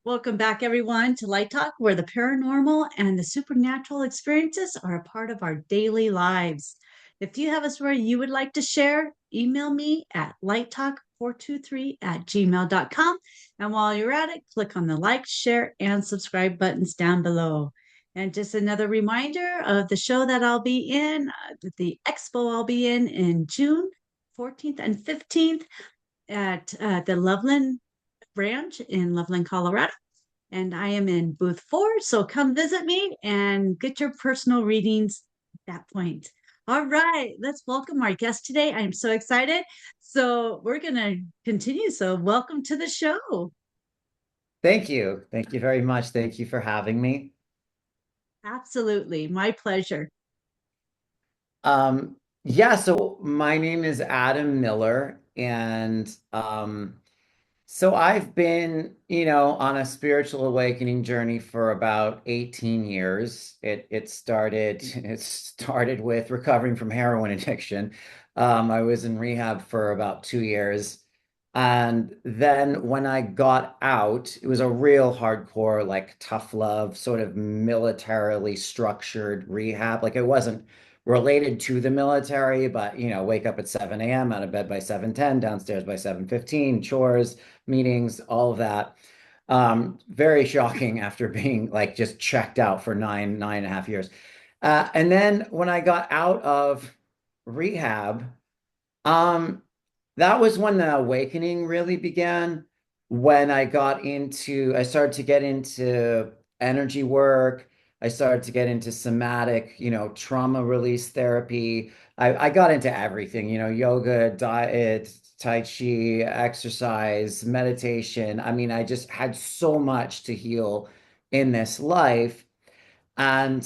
Welcome back, everyone, to Light Talk, where the paranormal and the supernatural experiences are a part of our daily lives. If you have a story you would like to share, email me at lighttalk423@gmail.com. And while you're at it, click on the like, share, and subscribe buttons down below. And just another reminder of the show that I'll be in, the expo I'll be in June 14th and 15th at the Loveland Ranch in Loveland, Colorado. And I am in booth 4. So come visit me and get your personal readings at that point. All right, let's welcome our guest today. I am so excited. So we're going to continue. So welcome to the show. Thank you. Thank you very much. Thank you for having me. Absolutely. My pleasure. Yeah, so my name is Adam Miller, and so I've been, on a spiritual awakening journey for about 18 years. It started it started with recovering from heroin addiction. I was in rehab for about 2 years. And then when I got out, it was a real hardcore, like tough love, sort of militarily structured rehab. Like it wasn't related to the military, but wake up at 7 a.m., out of bed by 7:10, downstairs by 7:15, chores, meetings, all of that. Very shocking after being like just checked out for nine and a half years. And then when I got out of rehab, um, that was when the awakening really began. When I started to get into energy work. I started to get into somatic, trauma release therapy. I got into everything, yoga, diet, Tai Chi, exercise, meditation. I mean, I just had so much to heal in this life. And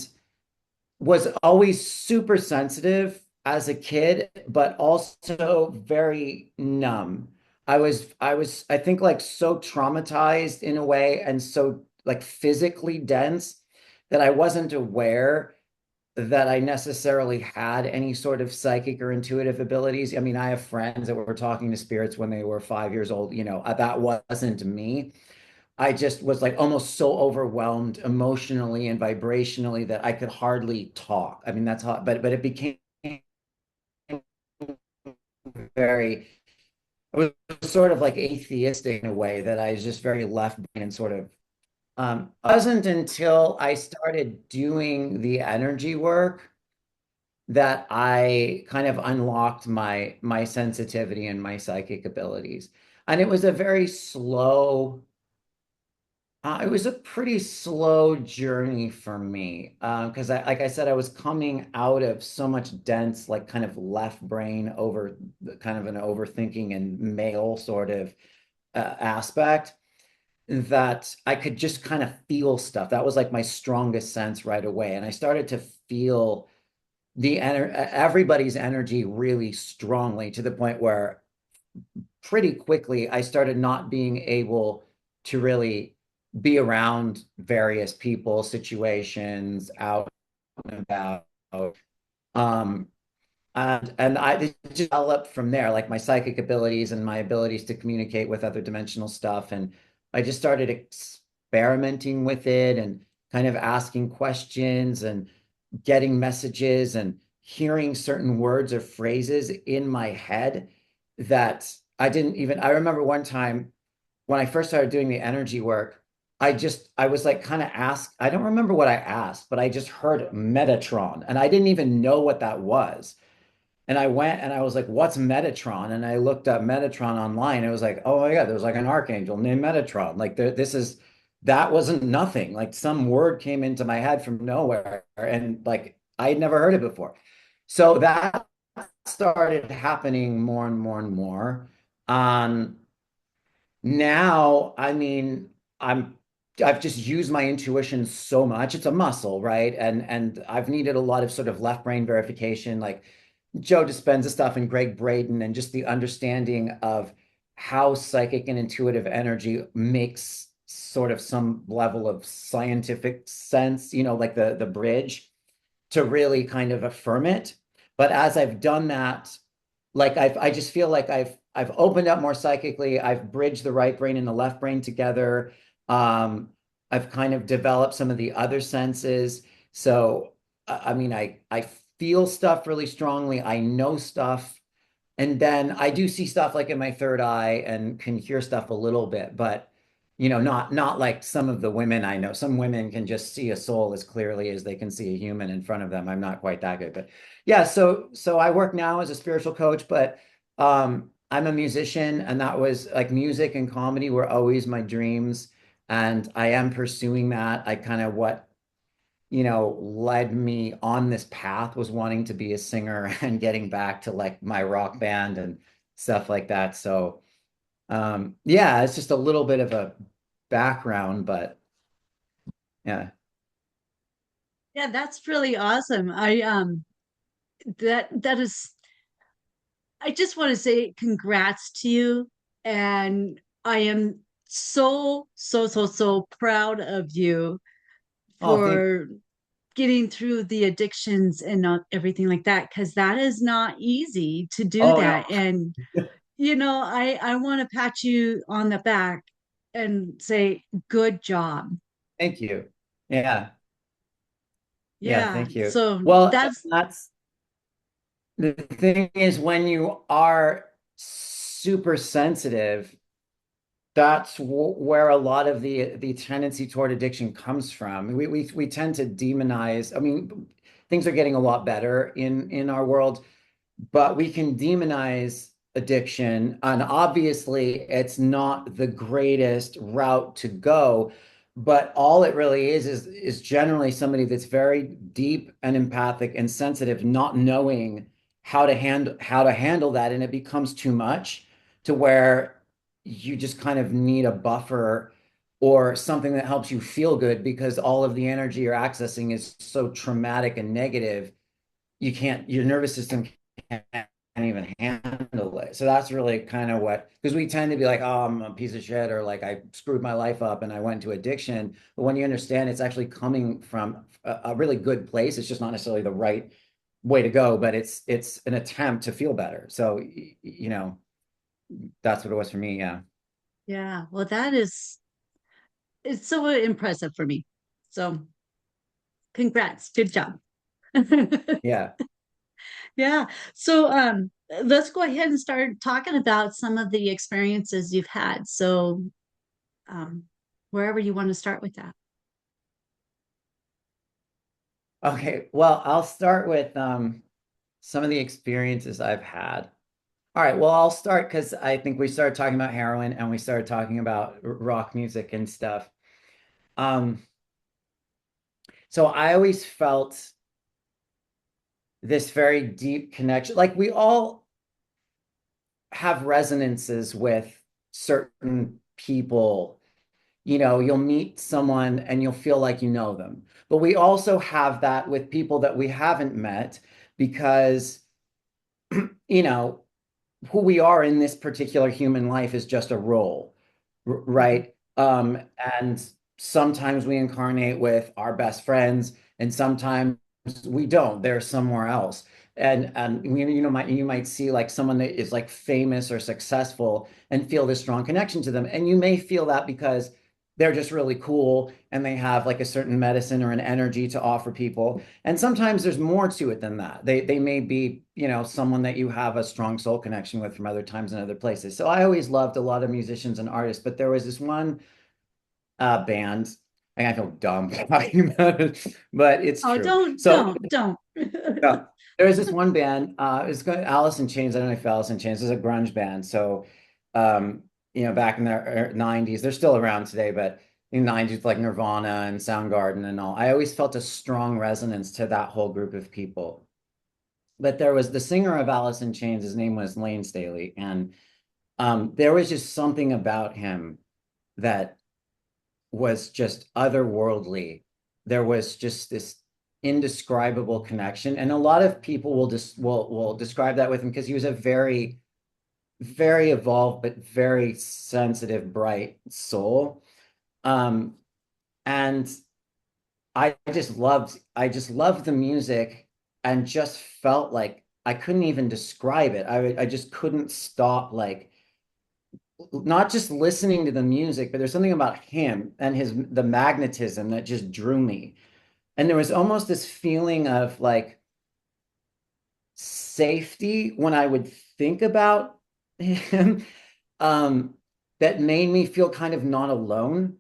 was always super sensitive as a kid, but also very numb. I think like so traumatized in a way and so like physically dense that I wasn't aware that I necessarily had any sort of psychic or intuitive abilities. I mean, I have friends that were talking to spirits when they were 5 years old, that wasn't me. I just was like almost so overwhelmed emotionally and vibrationally that I could hardly talk. I mean, that's how, but it became very, it was sort of like atheistic in a way that I was just very left brain and sort of, it wasn't until I started doing the energy work that I kind of unlocked my sensitivity and my psychic abilities. And it was a very slow, it was a pretty slow journey for me because like I said, I was coming out of so much dense, like kind of left brain over kind of an overthinking and male sort of aspect that I could just kind of feel stuff. That was like my strongest sense right away. And I started to feel everybody's energy really strongly to the point where pretty quickly I started not being able to really be around various people, situations, out and about. Um, and I it just developed from there, like my psychic abilities and my abilities to communicate with other dimensional stuff. And I just started experimenting with it and kind of asking questions and getting messages and hearing certain words or phrases in my head that I remember one time when I first started doing the energy work, I was like kind of asked, I don't remember what I asked, but I just heard Metatron and I didn't even know what that was. And I went and I was like, what's Metatron? And I looked up Metatron online. It was like, oh my God, there was like an archangel named Metatron. Like that wasn't nothing. Like some word came into my head from nowhere. And like I had never heard it before. So that started happening more and more and more. Um, Now, I mean, I've just used my intuition so much. It's a muscle, right? And I've needed a lot of sort of left brain verification, like Joe Dispenza stuff and Greg Braden, and just the understanding of how psychic and intuitive energy makes sort of some level of scientific sense, like the bridge to really kind of affirm it. But as I've done that, like I just feel like I've opened up more psychically. I've bridged the right brain and the left brain together. I've kind of developed some of the other senses. So, I mean, I feel stuff really strongly. I know stuff. And then I do see stuff like in my third eye and can hear stuff a little bit, but not like some of the women I know. Some women can just see a soul as clearly as they can see a human in front of them. I'm not quite that good, but yeah, so I work now as a spiritual coach, but I'm a musician, and that was like music and comedy were always my dreams, and I am pursuing that. I kind of what led me on this path was wanting to be a singer and getting back to like my rock band and stuff like that. So, yeah, it's just a little bit of a background, but yeah. Yeah, that's really awesome. That is, I just want to say congrats to you. And I am so, so, so, so proud of you Oh, thank for getting through the addictions and not everything like that, because that is not easy to do Oh, no, that. And I want to pat you on the back and say good job. thank you. Yeah. Yeah, Yeah, thank you. so Well, that's that's the thing is when you are super sensitive, that's where a lot of the tendency toward addiction comes from. We tend to demonize. I mean, things are getting a lot better in our world, but we can demonize addiction, and obviously it's not the greatest route to go, but all it really is generally somebody that's very deep and empathic and sensitive, not knowing how to handle that, and it becomes too much to where you just kind of need a buffer or something that helps you feel good, because all of the energy you're accessing is so traumatic and negative. Your nervous system can't even handle it. So that's really kind of what, because we tend to be like, oh, I'm a piece of shit, or like I screwed my life up and I went into addiction. But when you understand it's actually coming from a really good place, it's just not necessarily the right way to go, but it's an attempt to feel better. So, that's what it was for me. Yeah. yeah, well, that is, it's so impressive for me. So congrats, good job. Yeah. Yeah. So let's go ahead and start talking about some of the experiences you've had. So um wherever you want to start with that. Okay. Well, I'll start with some of the experiences I've had. All right, well, I'll start because I think we started talking about heroin and we started talking about rock music and stuff. Um, so I always felt this very deep connection. Like we all have resonances with certain people. You'll meet someone and you'll feel like you know them. But we also have that with people that we haven't met because, you know, who we are in this particular human life is just a role, Mhm. right? And sometimes we incarnate with our best friends, and sometimes we don't. They're somewhere else. And you might see like someone that is like famous or successful and feel this strong connection to them. And you may feel that because they're just really cool and they have like a certain medicine or an energy to offer people. And sometimes there's more to it than that. They may be, someone that you have a strong soul connection with from other times and other places. So I always loved a lot of musicians and artists, but there was this one band. I feel dumb talking about it, but it's Oh, true. don't, So don't, don't. there was this one band. It's called Alice in Chains. I don't know if Alice in Chains is a grunge band. So, back in the 90s, they're still around today, but in the 90s, like Nirvana and Soundgarden and all, I always felt a strong resonance to that whole group of people. But there was the singer of Alice in Chains. His name was Layne Staley, and there was just something about him that was just otherworldly. There was just this indescribable connection, and a lot of people will describe that with him because he was a very, very evolved but very sensitive, bright soul. Um, and I just loved the music and just felt like I couldn't even describe it. I just couldn't stop not just listening to the music, but there's something about him and the magnetism that just drew me. And there was almost this feeling of like safety when I would think about him, um, that made me feel kind of not alone.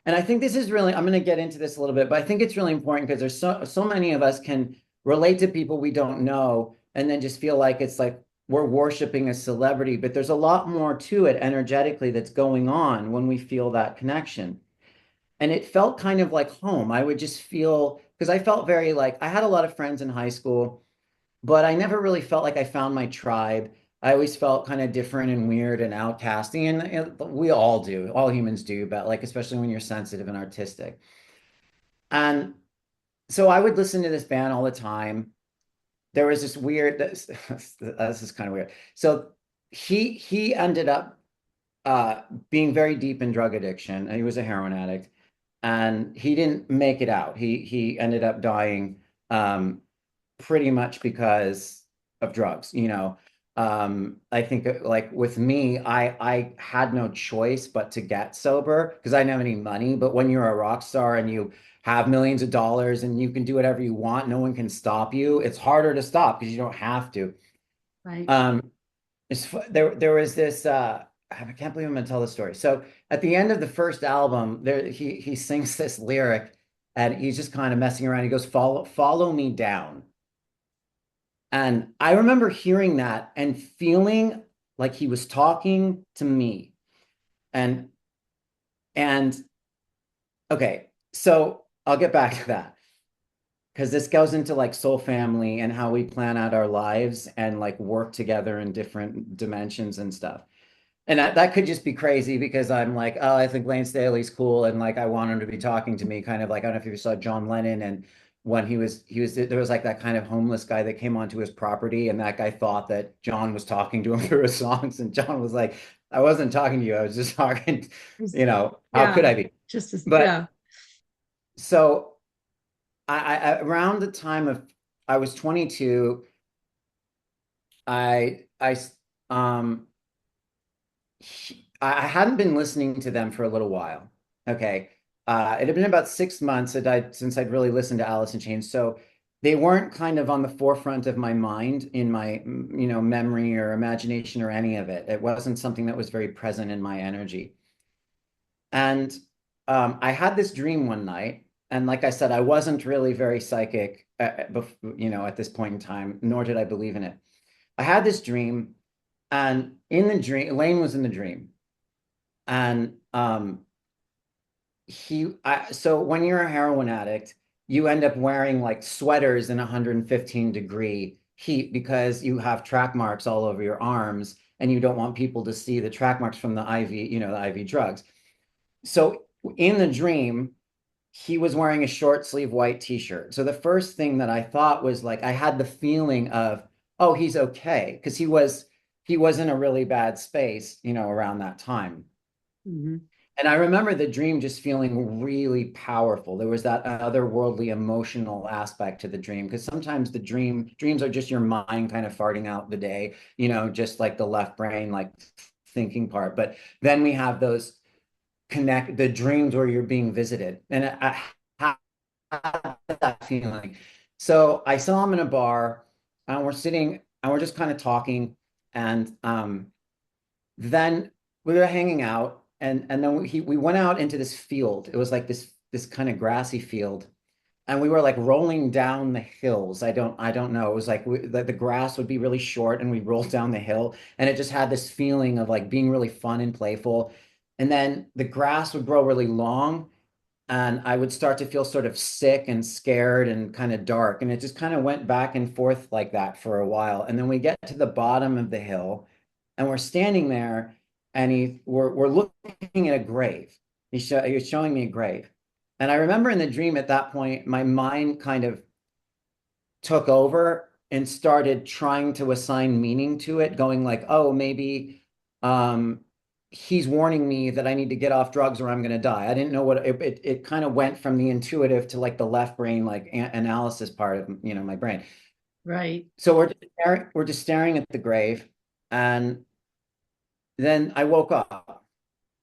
And I think this is really, I'm going to get into this a little bit, but I think it's really important because there's so many of us can relate to people we don't know and then just feel like it's like we're worshiping a celebrity, but there's a lot more to it energetically that's going on when we feel that connection. And it felt kind of like home. I would just feel, because I felt very like I had a lot of friends in high school, but I never really felt like I found my tribe. I always felt kind of different and weird and outcasting, and we all do, all humans do, but like especially when you're sensitive and artistic. And so I would listen to this band all the time. There was this weird, this is kind of weird. So he ended up being very deep in drug addiction. He was a heroin addict, and he didn't make it out. He ended up dying. Pretty much because of drugs, you know. I think like with me, I had no choice but to get sober because I didn't have any money. But when you're a rock star and you have millions of dollars and you can do whatever you want, no one can stop you. It's harder to stop because you don't have to. Right. Um, there was this I can't believe I'm gonna tell the story. So at the end of the first album, there he sings this lyric and he's just kind of messing around. He goes, follow me down. And I remember hearing that and feeling like he was talking to me. And and okay, so I'll get back to that because this goes into like soul family and how we plan out our lives and like work together in different dimensions and stuff. And that could just be crazy because I'm like, oh, I think Layne Staley's cool, and like I want him to be talking to me, kind of like I don't know if you saw John Lennon, and when he was there was like that kind of homeless guy that came onto his property, and that guy thought that John was talking to him through his songs, and John was like, I wasn't talking to you, I was just talking, how could Yeah. I be? Just as, But yeah. so around the time of I was 22, I um I hadn't been listening to them for a little while. Okay. It had been about 6 months since I'd really listened to Alice in Chains. So they weren't kind of on the forefront of my mind in my, memory or imagination or any of it. It wasn't something that was very present in my energy. And I had this dream one night. And like I said, I wasn't really very psychic, at this point in time, nor did I believe in it. I had this dream, and in the dream, Layne was in the dream. And so when you're a heroin addict, you end up wearing like sweaters in 115-degree heat because you have track marks all over your arms and you don't want people to see the track marks from the IV, the IV drugs. So in the dream, he was wearing a short sleeve white t-shirt. So the first thing that I thought was like I had the feeling of, oh, he's okay, because he was in a really bad space, around that time. Mhm. And I remember the dream just feeling really powerful. There was that otherworldly emotional aspect to the dream because sometimes dreams are just your mind kind of farting out the day, just like the left brain, like thinking part. But then we have those the dreams where you're being visited. And I had that feeling. So I saw him in a bar and we're sitting and we're just kind of talking. And then we were hanging out, and then we went out into this field. It was like this kind of grassy field, and we were like rolling down the hills. I don't know. It was like the grass would be really short, and we rolled down the hill, and it just had this feeling of like being really fun and playful. And then the grass would grow really long, and I would start to feel sort of sick and scared and kind of dark. And it just kind of went back and forth like that for a while. And then we get to the bottom of the hill and we're standing there and we're looking at a grave. He was showing me a grave. And I remember in the dream at that point, my mind kind of took over and started trying to assign meaning to it, going like, oh, maybe um, he's warning me that I need to get off drugs or I'm going to die. I didn't know what it kind of went from the intuitive to like the left brain, like analysis part of, my brain. Right. So we're just staring at the grave, and then I woke up.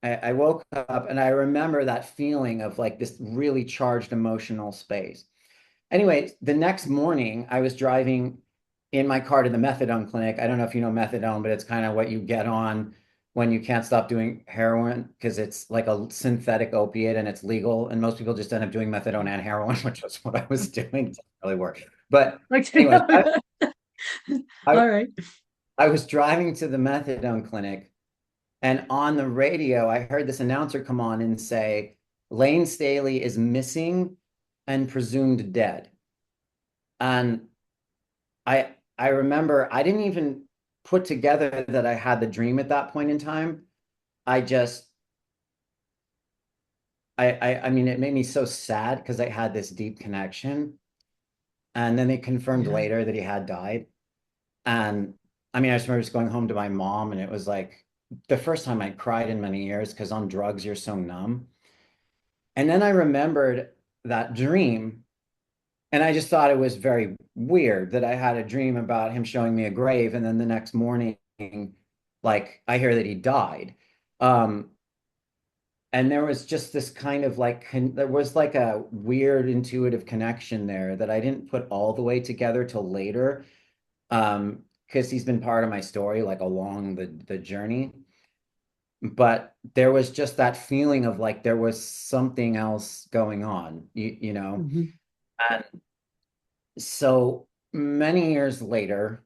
I woke up and I remember that feeling of like this really charged emotional space. Anyway, the next morning I was driving in my car to the methadone clinic. I don't know if you know methadone, but it's kind of what you get on when you can't stop doing heroin because it's like a synthetic opiate and it's legal. And most people just end up doing methadone and heroin, which was what I was doing. It didn't really work. But Okay. anyways, I, All right. I was driving to the methadone clinic, and on the radio, I heard this announcer come on and say, Layne Staley is missing and presumed dead. And I remember I didn't even put together that I had the dream at that point in time. I just I mean it made me so sad because I had this deep connection. And then they confirmed Yeah. later that he had died. And I mean, I just remember just going home to my mom, and it was like the first time I cried in many years because on drugs you're so numb. And then I remembered that dream, and I just thought it was very weird that I had a dream about him showing me a grave, and then the next morning, like I hear that he died. Um, and there was just this kind of like there was like a weird intuitive connection there that I didn't put all the way together till later. Because he's been part of my story like along the journey. But there was just that feeling of like there was something else going on, you know? Mhm. And so many years later,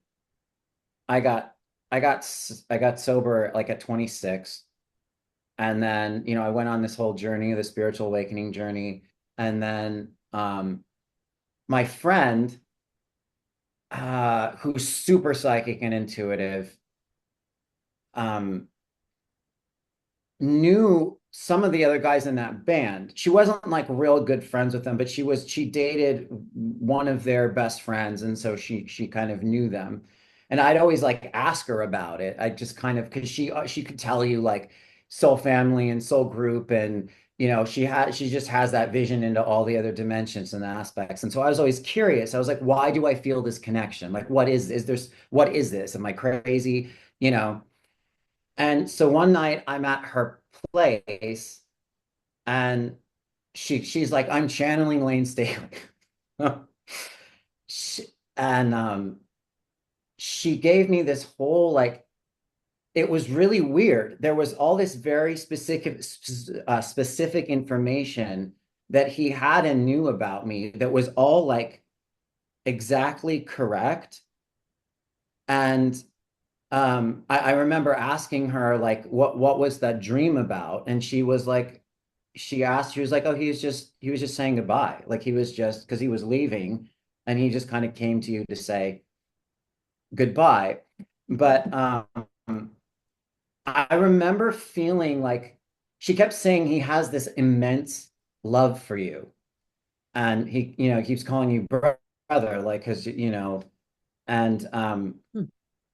I got I got sober like at 26. And then, I went on this whole journey, the spiritual awakening journey. And then my friend, who's super psychic and intuitive, um, knew some of the other guys in that band. She wasn't like real good friends with them, but she dated one of their best friends, and so she kind of knew them. And I'd always like ask her about it. I just kind of because she could tell you like soul family and soul group, and she just has that vision into all the other dimensions and aspects. And so I was always curious. I was like, why do I feel this connection? Like, what is this? Am I crazy? You know, and so one night I'm at her place, and she's like, I'm channeling Layne Staley. She- and she gave me this whole like it was really weird. There was all this very specific information that he had and knew about me that was all like exactly correct. And I remember asking her like what was that dream about? And she was like, she was like, oh, he was just saying goodbye. Like he was just because he was leaving, and he just kind of came to you to say goodbye. But I remember feeling like she kept saying he has this immense love for you. And he, keeps calling you brother, like because and Hmm.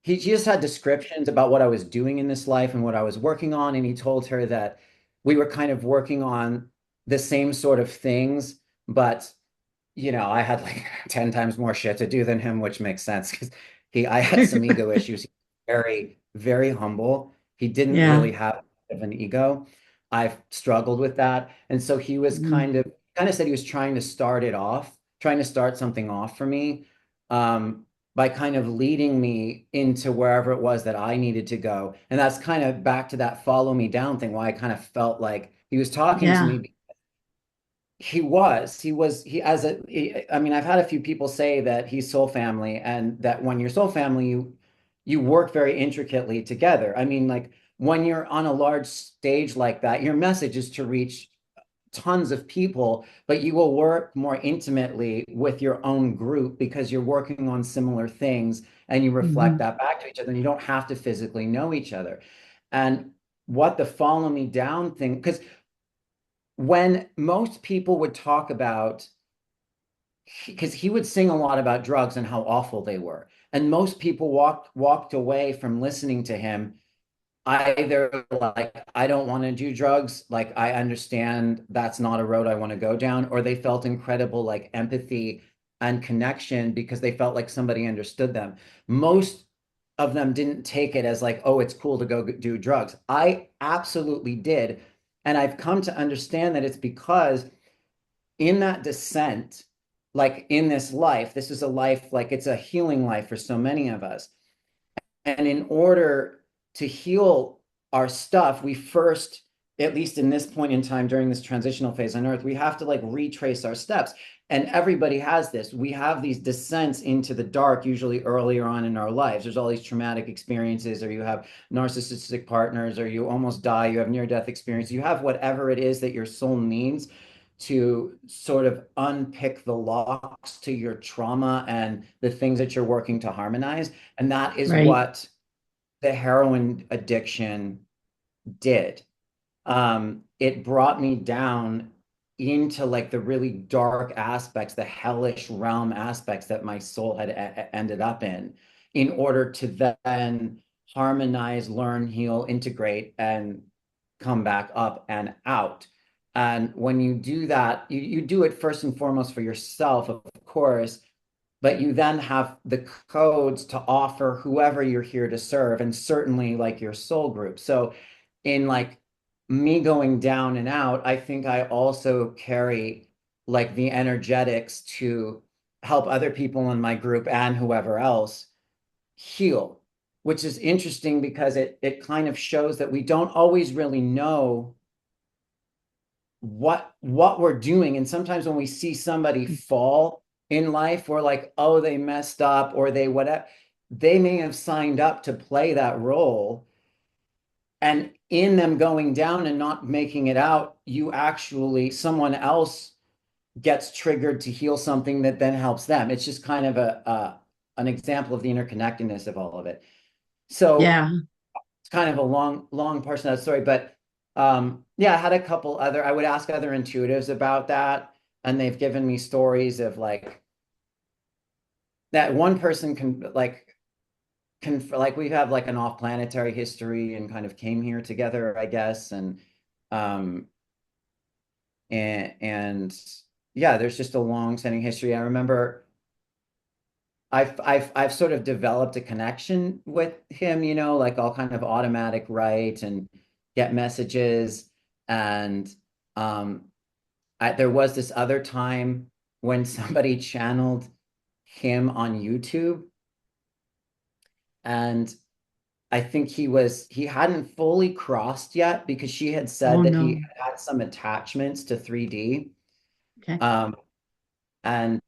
he just had descriptions about what I was doing in this life and what I was working on. And he told her that we were kind of working on the same sort of things, but I had like 10 times more shit to do than him, which makes sense because I had some ego issues. He was very, very humble. He didn't Yeah. really have an ego. I've struggled with that. And so he was Mhm. kind of said he was trying to start something off for me. By kind of leading me into wherever it was that I needed to go. And that's kind of back to that follow me down thing, why I kind of felt like he was talking to Yeah. me. I mean, I've had a few people say that he's soul family, and that when you're soul family, you work very intricately together. I mean, like when you're on a large stage like that, your message is to reach tons of people, but you will work more intimately with your own group because you're working on similar things and you reflect Mhm. that back to each other, and you don't have to physically know each other. And what the follow me down thing, because when most people would talk about, because he would sing a lot about drugs and how awful they were, and most people walked away from listening to him either like, I don't want to do drugs, like I understand that's not a road I want to go down, or they felt incredible like empathy and connection because they felt like somebody understood them. Most of them didn't take it as like, oh, it's cool to go do drugs. I absolutely did. And I've come to understand that it's because in that descent, like in this life, this is a life, like it's a healing life for so many of us. And in order to heal our stuff, we first, at least in this point in time during this transitional phase on Earth, we have to like retrace our steps. And everybody has this. We have these descents into the dark, usually earlier on in our lives. There's all these traumatic experiences, or you have narcissistic partners, or you almost die, you have near-death experience, you have whatever it is that your soul needs to sort of unpick the locks to your trauma and the things that you're working to harmonize. And that is Right. what the heroin addiction did. It brought me down into like the really dark aspects, the hellish realm aspects that my soul had ended up in order to then harmonize, learn, heal, integrate, and come back up and out. And when you do that, you do it first and foremost for yourself, of course, but you then have the codes to offer whoever you're here to serve, and certainly like your soul group. So in like me going down and out, I think I also carry like the energetics to help other people in my group and whoever else heal, which is interesting because it kind of shows that we don't always really know what we're doing. And sometimes when we see somebody fall in life, we're like, oh, they messed up, or they whatever. They may have signed up to play that role. And in them going down and not making it out, you actually, someone else gets triggered to heal something that then helps them. It's just kind of an example of the interconnectedness of all of it. So Yeah. it's kind of a long portion of that story, but yeah, I had a couple other, I would ask other intuitives about that, and they've given me stories of like that one person can like we have like an off-planetary history and kind of came here together, I guess, um and yeah, there's just a long-standing history. I remember I've sort of developed a connection with him, like I'll kind of automatic write and get messages. And there was this other time when somebody channeled him on YouTube, and I think he hadn't fully crossed yet because she had said Oh that he no. had some attachments to 3D. Okay. Um, and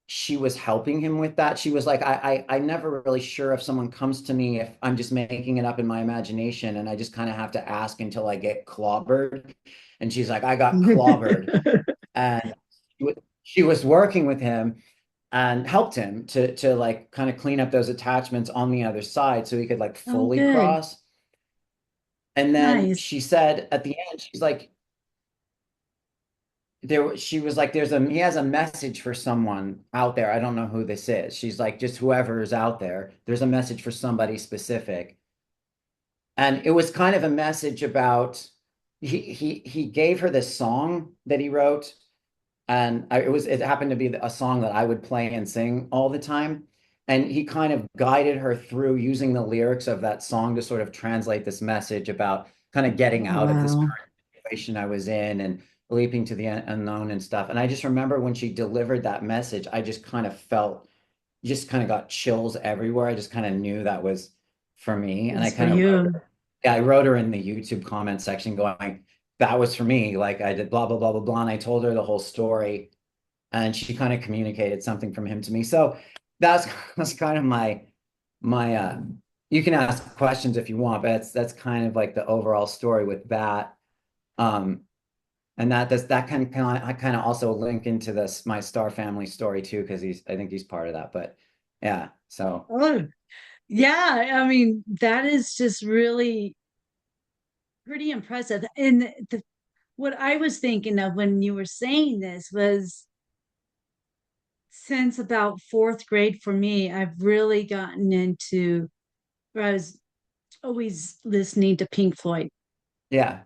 she was helping him with that. She was like, I never really sure if someone comes to me if I'm just making it up in my imagination, and I just kind of have to ask until I get clobbered. And she's like, I got clobbered. And she was working with him and helped him to like kind of clean up those attachments on the other side so he could like Oh, fully good. cross. And then Nice. she said at the end, she's like, she was like, he has a message for someone out there. I don't know who this is. She's like, just whoever is out there, there's a message for somebody specific. And it was kind of a message about he gave her this song that he wrote. And it happened to be a song that I would play and sing all the time. And he kind of guided her through using the lyrics of that song to sort of translate this message about kind of getting out of this Wow. current situation I was in and leaping to the unknown and stuff. And I just remember when she delivered that message, I just kind of felt, just kind of got chills everywhere. I just kind of knew that was for me. And I It's for kind of wrote you. her, yeah, I wrote her in the YouTube comment section going, that was for me. Like I did blah, blah, blah, blah, blah. And I told her the whole story, and she kind of communicated something from him to me. So that's kind of my you can ask questions if you want, but that's kind of like the overall story with that. Um, and that kind of also link into this my star family story too, because I think he's part of that. But yeah, so Oh, yeah. I mean, that is just really pretty impressive. And what I was thinking of when you were saying this was since about fourth grade for me, I've really gotten into, I was always listening to Pink Floyd. yeah,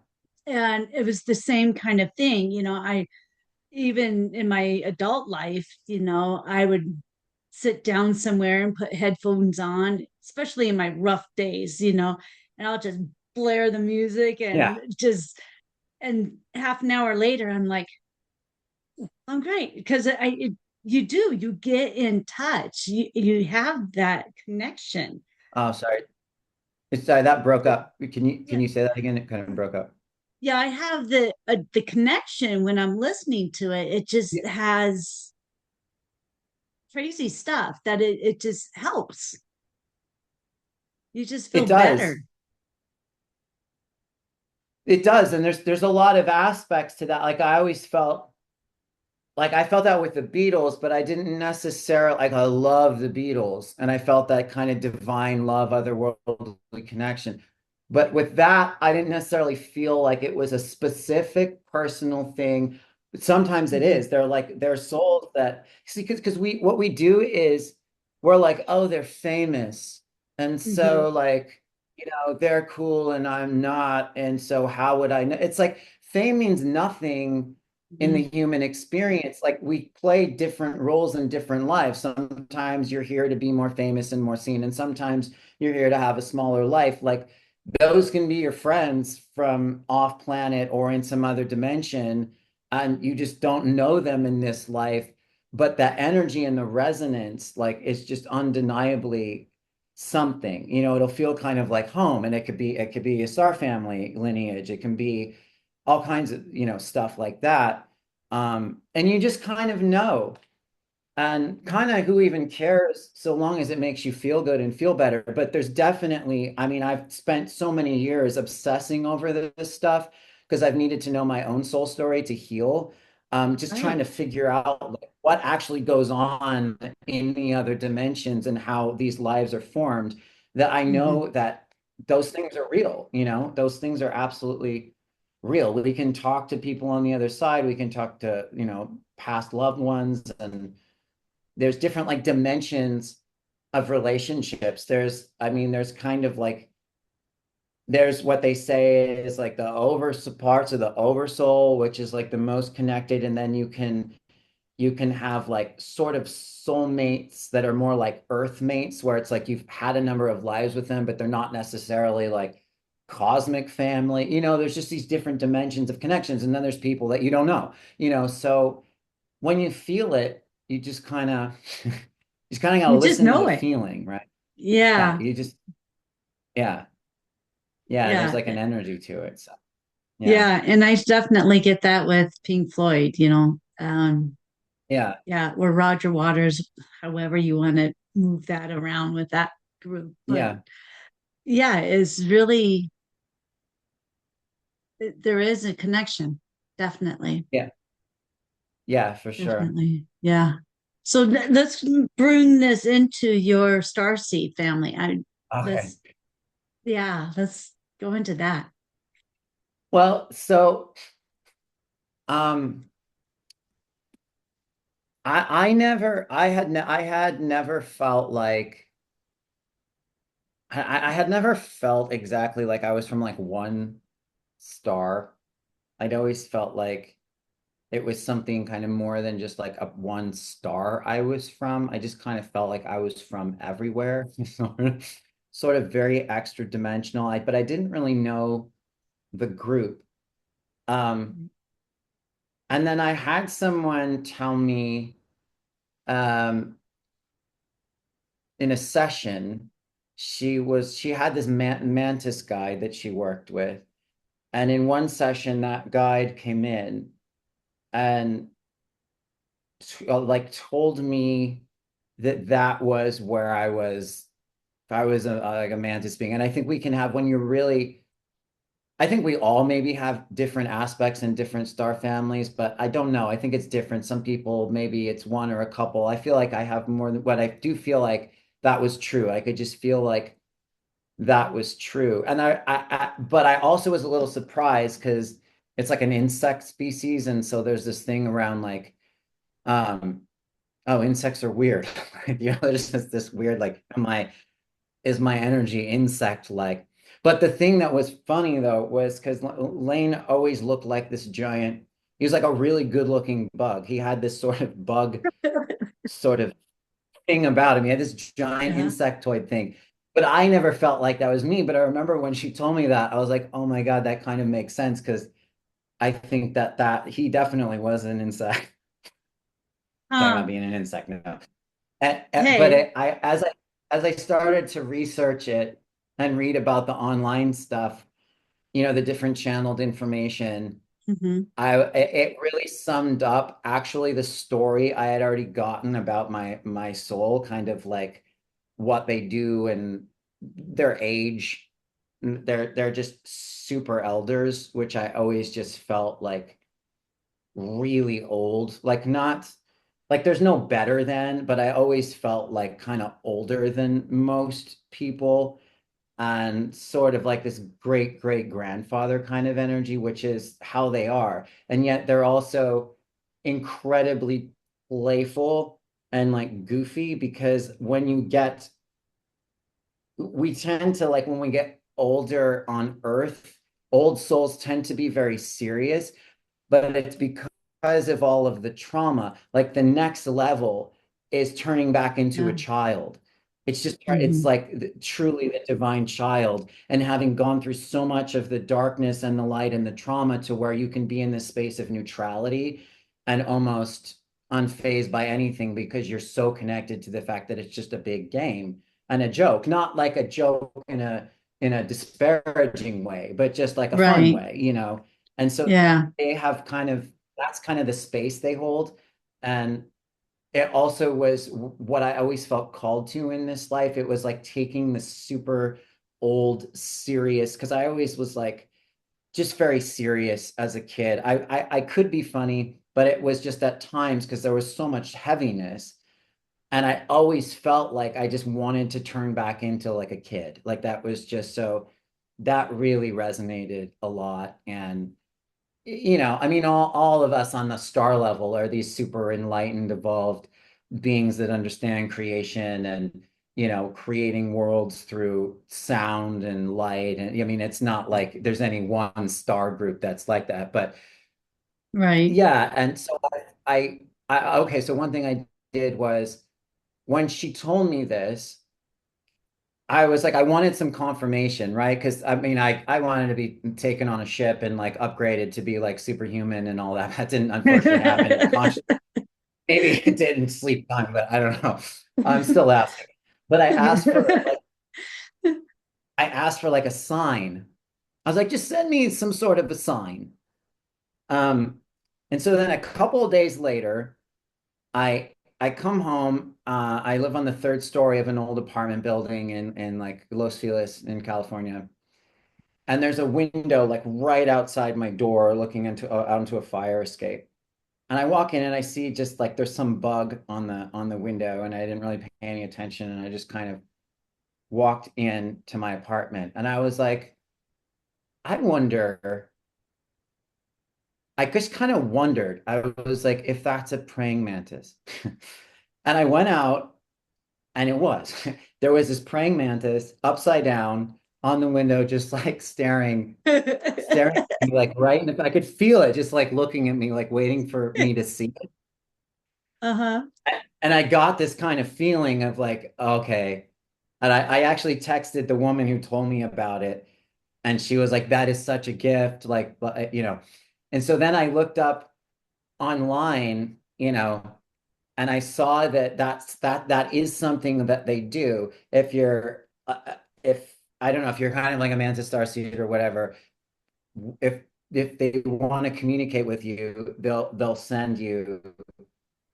And it was the same kind of thing. I even in my adult life, I would sit down somewhere and put headphones on especially in my rough days, and I'll just blare the music Yeah. and just, and half an hour later, I'm like, I'm great because you get in touch, you have that connection. Oh, sorry. Sorry, that broke up. Yeah, Can you say that again? It kind of broke up. yeah, I have the connection when I'm listening to it. It just Yeah, has crazy stuff that it just helps. You just feel it does. better. It does. And there's a lot of aspects to that. Like I always felt like I felt that with the Beatles, but I didn't necessarily like I love the Beatles and I felt that kind of divine love, otherworldly connection. But with that, I didn't necessarily feel like it was a specific personal thing. But sometimes it Mhm. is. They're like they're souls that see because we what we do is we're like, oh, they're famous. And Mhm. so like, they're cool and I'm not. And so how would I know? It's like fame means nothing in the Mhm. human experience. Like we play different roles in different lives. Sometimes you're here to be more famous and more seen, and sometimes you're here to have a smaller life. Like those can be your friends from off planet or in some other dimension, and you just don't know them in this life. But that energy and the resonance, like, is just undeniably something. It'll feel kind of like home, and it could be a star family lineage. It can be all kinds of stuff like that, and you just kind of know, and kind of who even cares so long as it makes you feel good and feel better. But there's definitely, I mean, I've spent so many years obsessing over this stuff because I've needed to know my own soul story to heal, just trying Right. to figure out like, what actually goes on in the other dimensions and how these lives are formed, that I Mhm. know that those things are real. Those things are absolutely real. We can talk to people on the other side. We can talk to, past loved ones, and there's different like dimensions of relationships. I mean, there's kind of like, there's what they say is like the over parts of the oversoul, which is like the most connected. And then you can have like sort of soulmates that are more like earth mates, where it's like you've had a number of lives with them, but they're not necessarily like cosmic family. There's just these different dimensions of connections. And then there's people that you don't know, so when you feel it, you just kind of just kind of got to You just listen to know the it. feeling, right? Yeah, Yeah. you just yeah, yeah, there's Yeah. like an energy to it. So, yeah. Yeah. And I definitely get that with Pink Floyd, Yeah. yeah, or Roger Waters, however you want to move that around with that group. But Yeah. yeah, it's really, there is a connection. Definitely. Yeah. Yeah, for sure. Definitely. Yeah. So let's bring this into your starseed family. Okay. Let's, yeah, let's go into that. Well, so um I had never felt like I had never felt exactly like I was from like one star. I'd always felt like it was something kind of more than just like a one star I was from. I just kind of felt like I was from everywhere, sort of very extra dimensional. But I didn't really know the group. Um, and then I had someone tell me, um, in a session, she had this mantis guide that she worked with. And in one session, that guide came in and like told me that that was where I was. If I was like a mantis being, and I think we can have when you're really, I think we all maybe have different aspects in different star families, but I don't know. I think it's different. Some people, maybe it's one or a couple. I feel like I have more than what I do feel like that was true. I could just feel like that was true. And but I also was a little surprised because it's like an insect species. And so there's this thing around like, um, oh, insects are weird. There's just this weird, like, is my energy insect like? But the thing that was funny though was because Layne always looked like this giant, he was like a really good looking bug. He had this sort of bug sort of thing about him. He had this giant Uh-huh. insectoid thing. but I never felt like that was me. But I remember when she told me that, I was like, oh my God, that kind of makes sense because I think that he definitely was an insect. Talking about Um, being an insect now. But hey. as I started to research it and read about the online stuff, the different channeled information, Mhm. it really summed up actually the story I had already gotten about my soul, kind of like what they do and their age. They're just super elders, which I always just felt like really old. Like not like there's no better than, but I always felt like kind of older than most people and sort of like this great great grandfather kind of energy, which is how they are. And yet they're also incredibly playful and like goofy because we tend to like when we get older on Earth, old souls tend to be very serious, but it's because of all of the trauma. Like the next level is turning back into a Yeah. child. It's Mhm. like truly the divine child, and having gone through so much of the darkness and the light and the trauma to where you can be in this space of neutrality and almost unfazed by anything because you're so connected to the fact that it's just a big game and a joke, not like a joke in a disparaging way, but just like a fun Right. way. And so Yeah. they have that's kind of the space they hold. And it also was what I always felt called to in this life. It was like taking the super old serious, because I always was like just very serious as a kid. I could be funny, but it was just at times because there was so much heaviness. And I always felt like I just wanted to turn back into like a kid. Like that was just so that really resonated a lot. And I mean, all of us on the star level are these super enlightened, evolved beings that understand creation and, creating worlds through sound and light. And I mean, it's not like there's any one star group that's like that. But Right. yeah. And so okay. So one thing I did was when she told me this, I was like, I wanted some confirmation, right? Because I mean, I wanted to be taken on a ship and like upgraded to be like superhuman and all that. That didn't unfortunately happen. Conscious, maybe it did in sleep time, but I don't know. I'm still asking. But I asked for like a sign. I was like, just send me some sort of a sign. Um, and so then a couple of days later, I come home. I live on the third story of an old apartment building in like Los Feliz in California. And there's a window like right outside my door looking out into a fire escape. And I walk in and I see just like there's some bug on the window and I didn't really pay any attention and I just kind of walked in to my apartment and I was like, I wonder, I just kind of wondered. I was like, if that's a praying mantis. And I went out and it was. There was this praying mantis upside down on the window, just like staring at me like right in the, I could feel it just like looking at me, like waiting for me to see it. Uh-huh. And I got this kind of feeling of like, okay. And I actually texted the woman who told me about it, and she was like, that is such a gift. Like, and so then I looked up online, and I saw that that is something that they do. If I don't know if you're kind of like a Manta Star Seed or whatever, if they want to communicate with you, they'll send you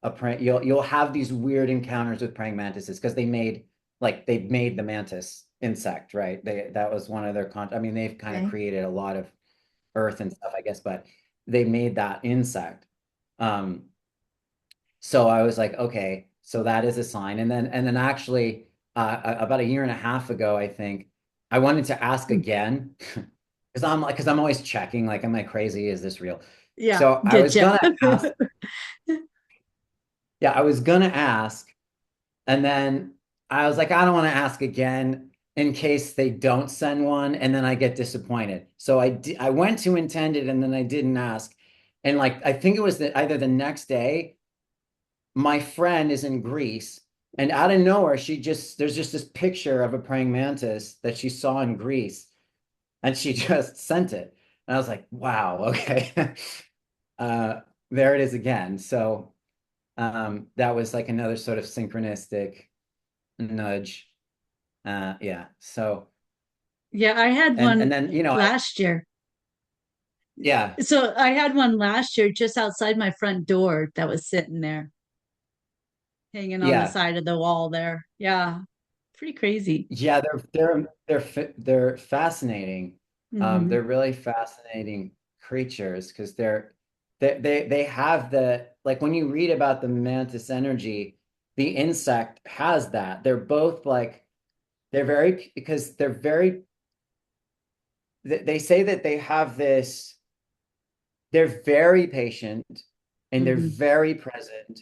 a praying. You'll have these weird encounters with praying mantises because they've made the mantis insect, right? That was one of their I mean, they've kind of Okay. created a lot of earth and stuff, I guess, but they made that insect. Um, so I was like, okay, so that is a sign. And then actually, about a year and a half ago, I think I wanted to ask again because I'm always checking, like, am I crazy? Is this real? Yeah, So I was getcha. gonna ask, yeah, I was gonna ask, and then I was like, I don't want to ask again in case they don't send one, and then I get disappointed. So I went to intended, and then I didn't ask, and like I think it was either the next day my friend is in Greece And out of nowhere, there's just this picture of a praying mantis that she saw in Greece, and she just sent it. And I was like, wow, okay. uh, there it is again. So that was like another sort of synchronistic nudge. Yeah. So Yeah, I had one and then last year. yeah, So I had one last year just outside my front door that was sitting there, hanging on the yeah, side of the wall there. Yeah, pretty crazy. yeah. They're fascinating. Hmm. They're really fascinating creatures because they have the, like, when you read about the mantis energy, the insect has that. They're both like, they're very, because they're very, they say that they have this, they're very patient and they're Hmm. very present,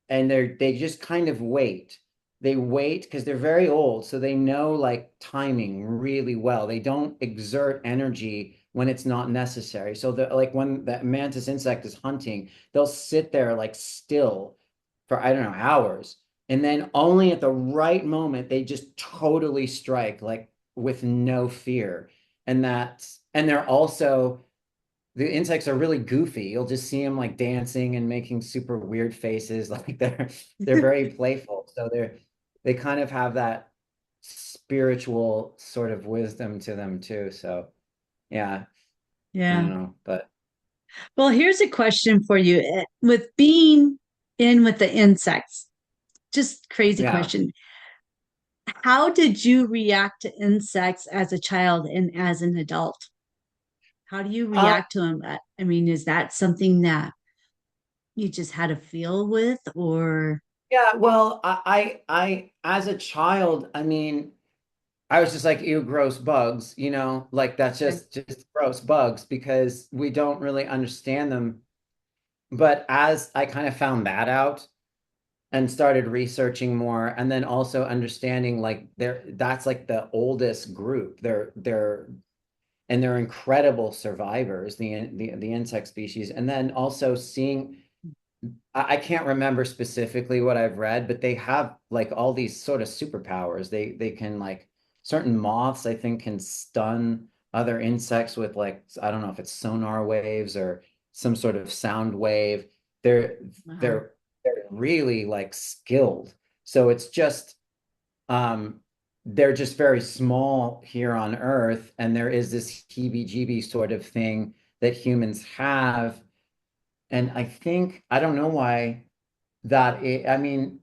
and they just kind of wait. They wait because they're very old, so they know like timing really well. They don't exert energy when it's not necessary. So the like when that mantis insect is hunting, they'll sit there like still for, I don't know, hours. And then only at the right moment they just totally strike, like with no fear. And they're also, the insects are really goofy. You'll just see them like dancing and making super weird faces. Like they're very playful. So they kind of have that spiritual sort of wisdom to them too. So yeah, I don't Yeah. know, but Well, here's a question for you. With being in with the insects, just crazy yeah. question. How did you react to insects as a child and as an adult? How do you Uh, react to them? I mean, is that something that you just had to feel with, or yeah, well, as a child, I mean, I was just like, ew, gross bugs, like that's okay. just gross bugs because we don't really understand them. But as I kind of found that out, and started researching more, and then also understanding like that's like the oldest group. They're incredible survivors, the insect species. And then also seeing, I can't remember specifically what I've read, but they have like all these sort of superpowers. They can, like, certain moths, I think, can stun other insects with, like, I don't know if it's sonar waves or some sort of sound wave. They're Wow. they're they're really like skilled. So it's just they're just very small here on Earth, and there is this heebie-jeebie sort of thing that humans have. And I think, I don't know why I mean,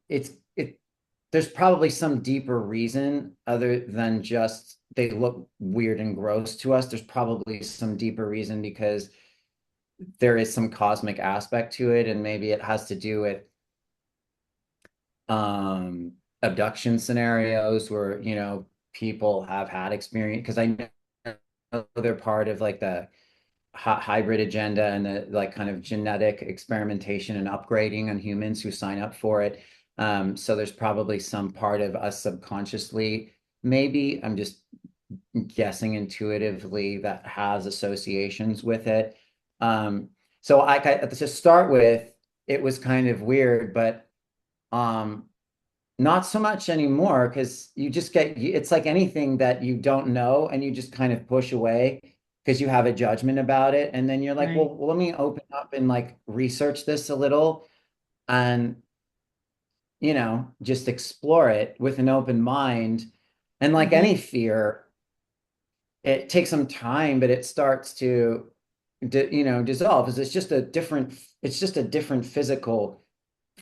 there's probably some deeper reason other than just they look weird and gross to us. There's probably some deeper reason because there is some cosmic aspect to it, and maybe it has to do with um abduction scenarios where, people have had experience, because I know they're part of like the hybrid agenda and the like kind of genetic experimentation and upgrading on humans who sign up for it. So there's probably some part of us subconsciously, maybe I'm just guessing intuitively, that has associations with it. So to start with, it was kind of weird, but um, not so much anymore, because it's like anything that you don't know and you just kind of push away because you have a judgment about it. And then you're like, Right. well, let me open up and like research this a little and, just explore it with an open mind. And like Hmm. any fear, it takes some time, but it starts to, dissolve. It's just a different physical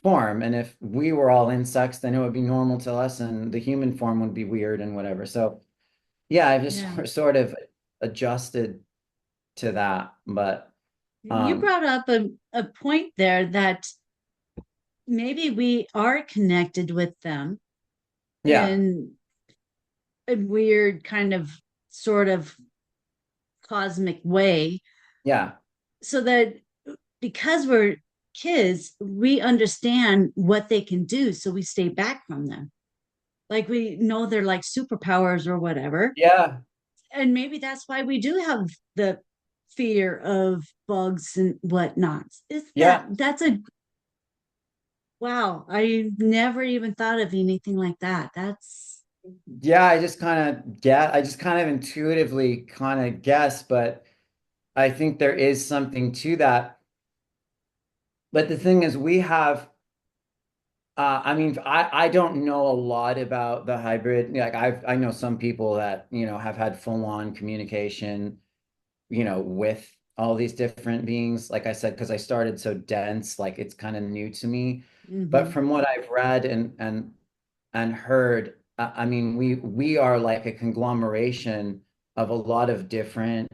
form. And if we were all insects, then it would be normal to us, and the human form would be weird and whatever. So yeah, I've just Yeah. sort of adjusted to that. But You um, brought up a point there that maybe we are connected with them yeah, in a weird kind of sort of cosmic way, yeah, so that because we're kids, we understand what they can do, so we stay back from them. Like we know they're like superpowers or whatever. yeah, And maybe that's why we do have the fear of bugs and whatnot. Is yeah, that's a Wow, I never even thought of anything like that. That's Yeah, I just kind of intuitively kind of guess, but I think there is something to that. But the thing is, we have, I mean, I don't know a lot about the hybrid. Like I know some people that, have had full on communication, with all these different beings. Like I said, because I started so dense, like it's kind of new to me. But mhm. from what I've read and heard, I mean, we are like a conglomeration of a lot of different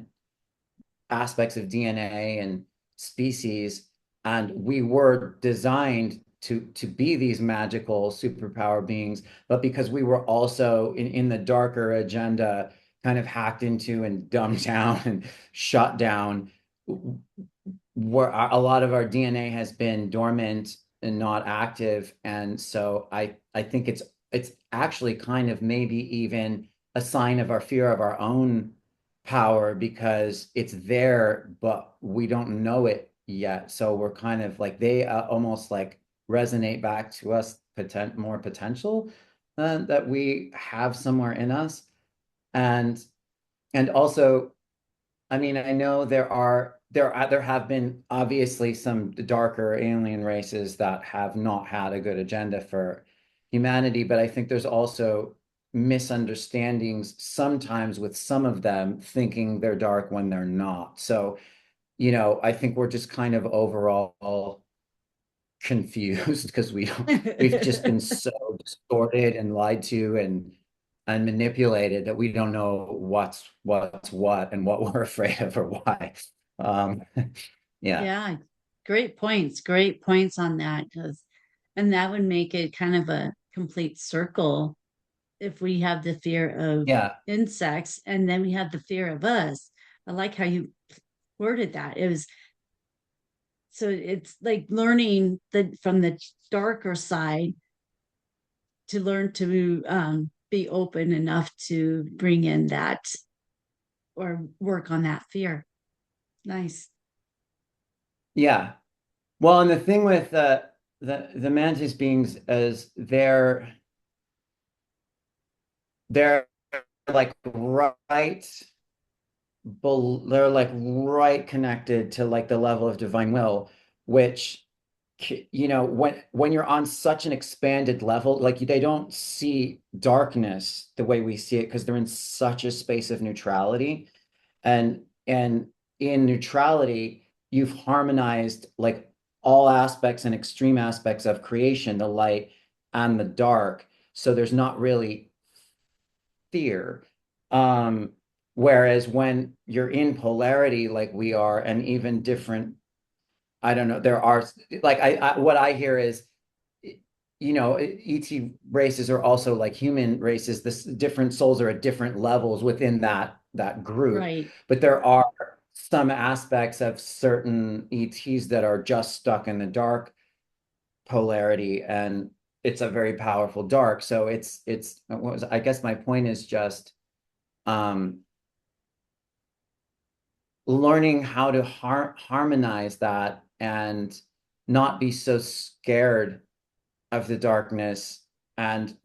aspects of DNA and species, and we were designed to be these magical superpower beings, but because we were also in the darker agenda kind of hacked into and dumbed down and shut down, where a lot of our DNA has been dormant and not active. And so I think it's actually kind of maybe even a sign of our fear of our own power, because it's there, but we don't know it yet. So we're kind of like they almost like resonate back to us more potential that we have somewhere in us. And also, I mean, I know there have been obviously some darker alien races that have not had a good agenda for humanity, but I think there's also misunderstandings sometimes with some of them thinking they're dark when they're not. So, I think we're just kind of overall confused because we've just been so distorted and lied to and manipulated that we don't know what's what and what we're afraid of or why. Um, yeah, Yeah, great points on that. Because, and that would make it kind of a complete circle if we have the fear of yeah, insects and then we have the fear of us. I like how you worded that. It was so it's like learning the from the darker side to learn to be open enough to bring in that or work on that fear. Nice. yeah. Well, and the thing with the mantis beings is they're like right they're like right connected to like the level of divine will, which when you're on such an expanded level, like they don't see darkness the way we see it because they're in such a space of neutrality. And in neutrality, you've harmonized like all aspects and extreme aspects of creation, the light and the dark. So there's not really fear. Um, Whereas when you're in polarity like we are, and even different, I don't know, there are like what I hear is, ET races are also like human races. This different souls are at different levels within that group, Right. but there are some aspects of certain ETs that are just stuck in the dark polarity, and it's a very powerful dark. So I guess my point is just um learning how to harmonize that and not be so scared of the darkness, and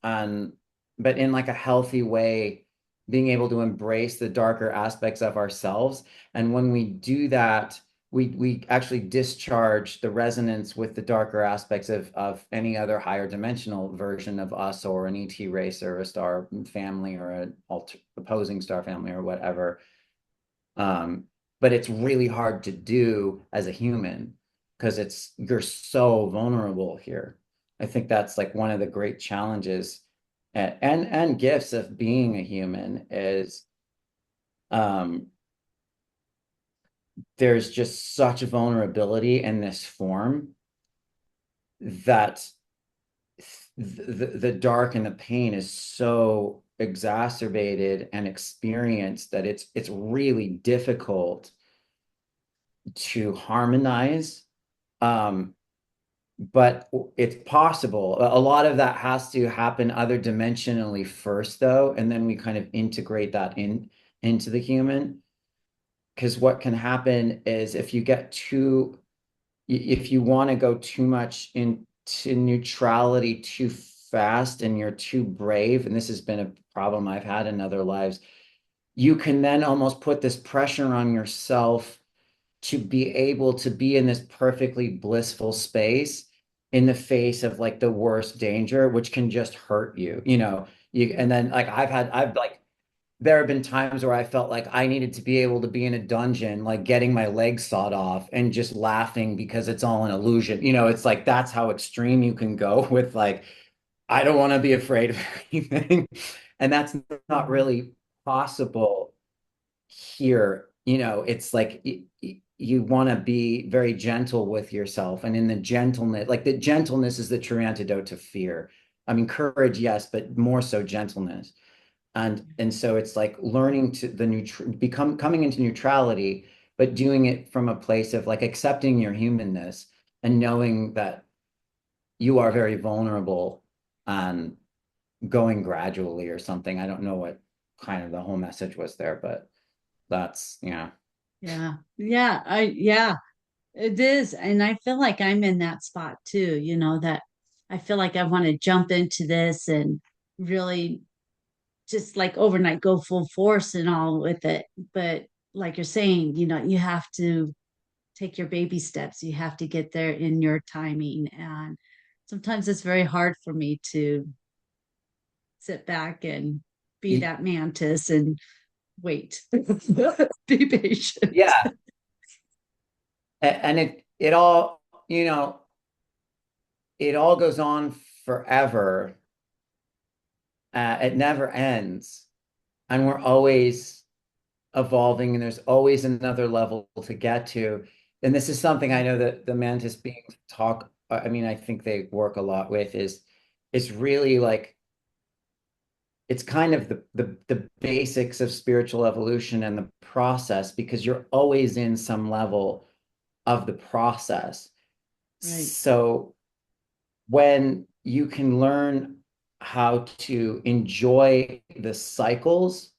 and but in like a healthy way, being able to embrace the darker aspects of ourselves. And when we do that, we actually discharge the resonance with the darker aspects of any other higher dimensional version of us, or an ET race, or a star family, or an opposing star family, or whatever. um, but it's really hard to do as a human because you're so vulnerable here. I think that's like one of the great challenges and gifts of being a human is um, there's just such vulnerability in this form that the dark and the pain is so exacerbated and experienced that it's really difficult to harmonize. Um, but it's possible. A lot of that has to happen other dimensionally first, though, and then we kind of integrate that into the human. Because what can happen is if you get too if you want to go too much into neutrality too fast and you're too brave, and this has been a problem I've had in other lives, you can then almost put this pressure on yourself to be able to be in this perfectly blissful space in the face of like the worst danger, which can just hurt you, and then like I've like there have been times where I felt like I needed to be able to be in a dungeon, like getting my legs sawed off and just laughing because it's all an illusion. It's like that's how extreme you can go with like, I don't want to be afraid of anything. And that's not Mhm. really possible here. It's like you want to be very gentle with yourself. And in the gentleness, like the gentleness is the true antidote to fear. I mean, courage, yes, but more so gentleness. And so it's like learning to become coming into neutrality, but doing it from a place of like accepting your humanness and knowing that you are very vulnerable and going gradually or something. I don't know what kind of the whole message was there, but that's yeah. Yeah. Yeah, it is. And I feel like I'm in that spot too, that I feel like I want to jump into this and really just like overnight go full force and all with it. But like you're saying, you have to take your baby steps. You have to get there in your timing. And sometimes it's very hard for me to sit back and be Y- that mantis and wait, be patient. Yeah. And it all, it all goes on forever. It never ends. And we're always evolving and there's always another level to get to. And this is something I know that the mantis beings talk, I mean, I think they work a lot with is really like it's kind of the basics of spiritual evolution and the process because you're always in some level of the process. Right. So when you can learn how to enjoy the cycles,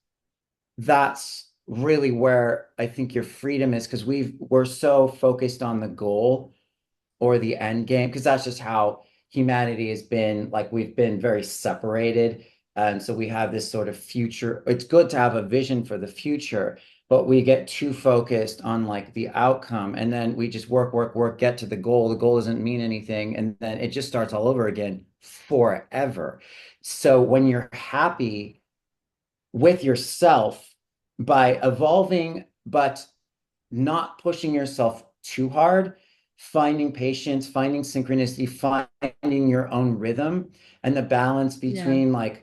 that's really where I think your freedom is because we're so focused on the goal or the end game because that's just how humanity has been. Like we've been very separated. And so we have this sort of future. It's good to have a vision for the future, but we get too focused on like the outcome and then we just work, work, work, get to the goal. The goal doesn't mean anything. And then it just starts all over again forever. So when you're happy with yourself by evolving, but not pushing yourself too hard, finding patience, finding synchronicity, finding your own rhythm, and the balance Yeah. between like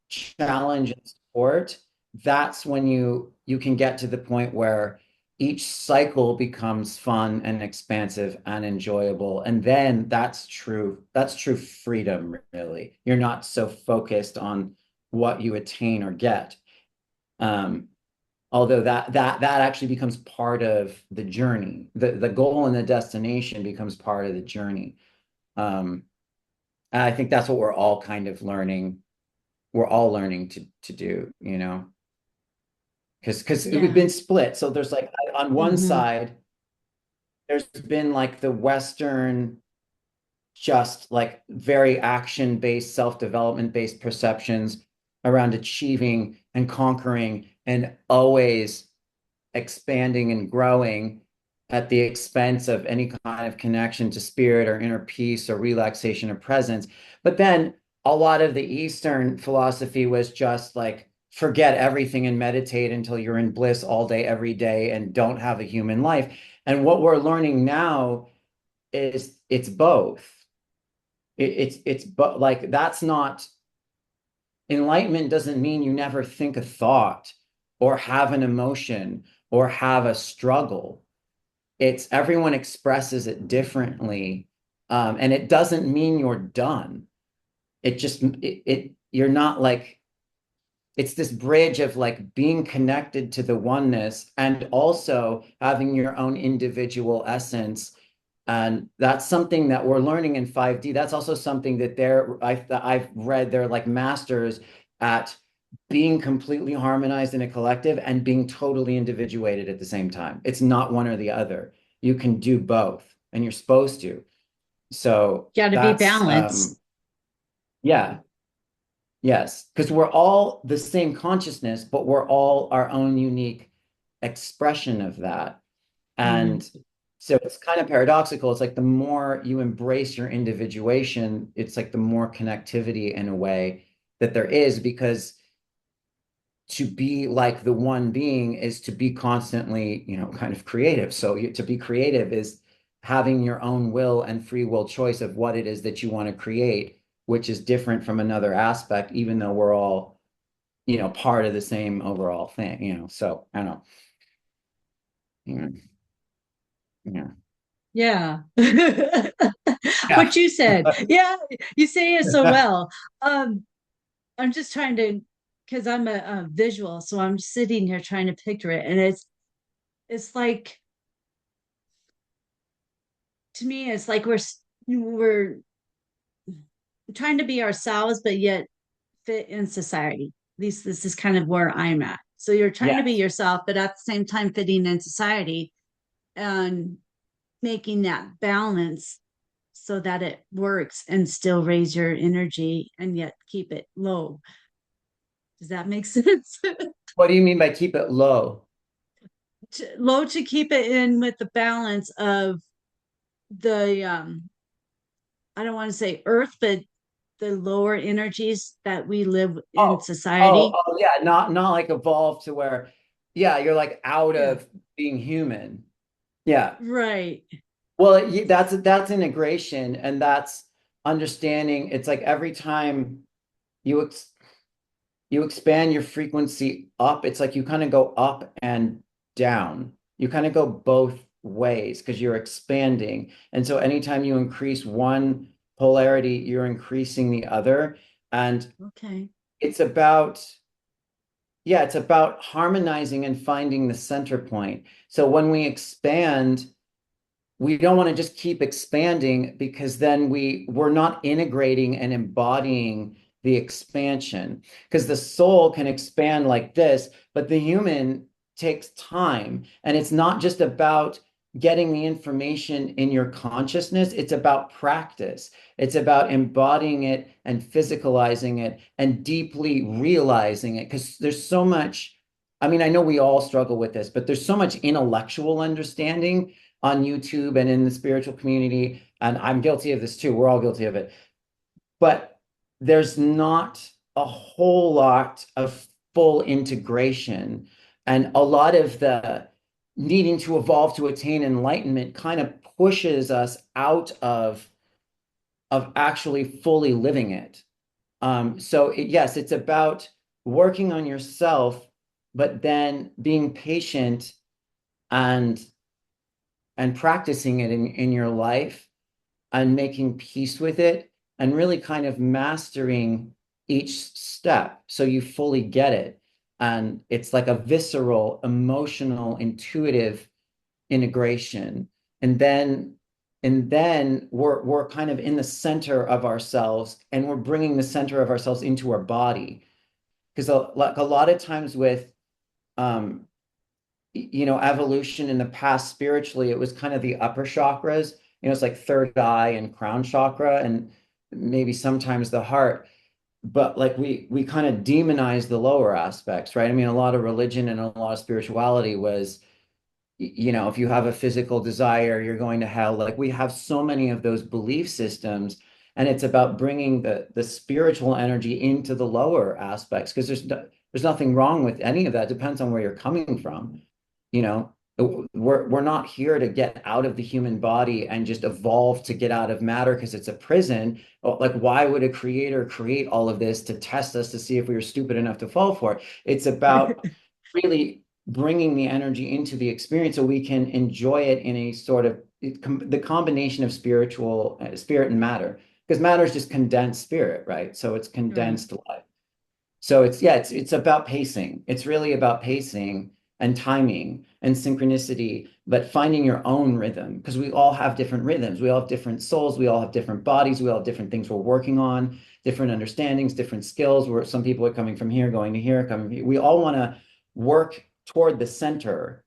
challenge and support. That's when you can get to the point where each cycle becomes fun and expansive and enjoyable. And then that's true freedom, really. You're not so focused on what you attain or get. Um, Although that actually becomes part of the journey. The goal and the destination becomes part of the journey. Um, and I think that's what we're all kind of learning. We're all learning to do, because we've Yeah. been split. So there's like on one Hmm. side, there's been like the Western, just like very action-based, self-development-based perceptions around achieving and conquering and always expanding and growing at the expense of any kind of connection to spirit or inner peace or relaxation or presence. But then a lot of the Eastern philosophy was just like forget everything and meditate until you're in bliss all day, every day, and don't have a human life. And what we're learning now is it's both. It's but like that's not enlightenment doesn't mean you never think a thought or have an emotion or have a struggle. It's everyone expresses it differently. And it doesn't mean you're done. You're not like, it's this bridge of like being connected to the oneness and also having your own individual essence. And that's something that we're learning in 5D. That's also something that I've read they're like masters at being completely harmonized in a collective and being totally individuated at the same time. It's not one or the other. You can do both. and you're supposed to. So Got to be that's balanced. yeah, yes, because we're all the same consciousness, but we're all our own unique expression of that. Mm, And so it's kind of paradoxical. It's like the more you embrace your individuation, it's like the more connectivity in a way that there is, because to be like the one being is to be constantly, kind of creative. So to be creative is having your own will and free will choice of what it is that you want to create, which is different from another aspect, even though we're all, part of the same overall thing, So I don't know. Yeah. Yeah. yeah. Yeah. What you said. Yeah, you say it so well. Um, I'm just trying to, because I'm a visual, so I'm sitting here trying to picture it, and it's like to me, it's like we're trying to be ourselves, but yet fit in society. At least this is kind of where I'm at. So you're trying to be Yes. yourself, but at the same time fitting in society and making that balance so that it works and still raise your energy and yet keep it low. Does that make sense? What do you mean by keep it low? Low to keep it in with the balance of the I don't want to say earth, but the lower energies that we live in Oh, oh, society. oh, yeah, not like evolve to where, yeah, you're like out Yeah. of being human. Yeah. Right. Well, that's integration, and that's understanding. It's like every time you ex you expand your frequency up, it's like you kind of go up and down. You kind of go both ways because you're expanding. And so anytime you increase one polarity, you're increasing the other. And Okay. it's about, yeah, it's about harmonizing and finding the center point. So when we expand, we don't want to just keep expanding, because then we're not integrating and embodying the expansion, because the soul can expand like this, but the human takes time, and it's not just about getting the information in your consciousness. It's about practice. It's about embodying it and physicalizing it and deeply realizing it, because there's so much. I mean, I know we all struggle with this, but there's so much intellectual understanding on YouTube and in the spiritual community. And I'm guilty of this too. We're all guilty of it. But there's not a whole lot of full integration. And a lot of the needing to evolve to attain enlightenment kind of pushes us out of actually fully living it. Yes, it's about working on yourself, but then being patient and practicing it in your life and making peace with it and really kind of mastering each step so you fully get it. And it's like a visceral, emotional, intuitive integration. And then we're kind of in the center of ourselves, and we're bringing the center of ourselves into our body. Because like a lot of times with um, evolution in the past spiritually, it was kind of the upper chakras, it's like third eye and crown chakra, and maybe sometimes the heart. But like we kind of demonize the lower aspects, right? I mean, a lot of religion and a lot of spirituality was, if you have a physical desire, you're going to hell. Like we have so many of those belief systems, and it's about bringing the spiritual energy into the lower aspects, because there's nothing wrong with any of that. It depends on where you're coming from. You know, we're not here to get out of the human body and just evolve to get out of matter because it's a prison. Like, why would a creator create all of this to test us to see if we were stupid enough to fall for it? It's about really bringing the energy into the experience so we can enjoy it in a sort of the combination of spirit and matter, because matter is just condensed spirit, right? So it's Right. condensed life. So it's about pacing. It's really about pacing and timing and synchronicity, but finding your own rhythm, because we all have different rhythms. We all have different souls. We all have different bodies. We all have different things we're working on, different understandings, different skills. Where some people are coming from here, going to here, coming. We all want to work toward the center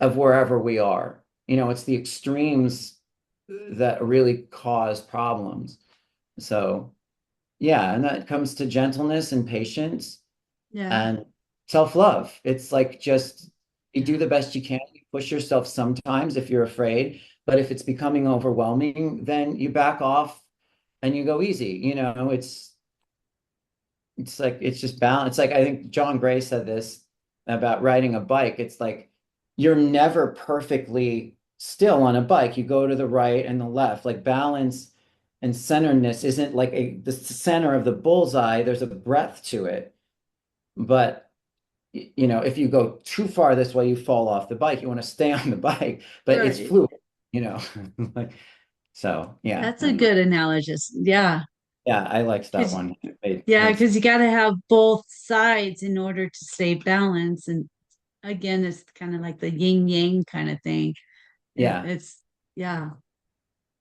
of wherever we are. It's the extremes that really cause problems. So yeah, and that comes to gentleness and patience Yeah. and self-love. It's like just you do Yeah. the best you can. You push yourself sometimes if you're afraid, but if it's becoming overwhelming, then you back off and you go easy. It's like it's just balance. It's like I think John Gray said this about riding a bike. It's like you're never perfectly still on a bike. You go to the right and the left. Like balance and centeredness isn't like the center of the bullseye. There's a breadth to it. But if you go too far this way, you fall off the bike. You want to stay on the bike, but it's Right. fluid, you know. Like so, yeah. That's a good analogous. Yeah. Yeah, I liked that 'Cause- one. yeah, because you got to have both sides in order to stay balanced. And again, it's kind of like the yin yang kind of thing. Yeah, It's, yeah,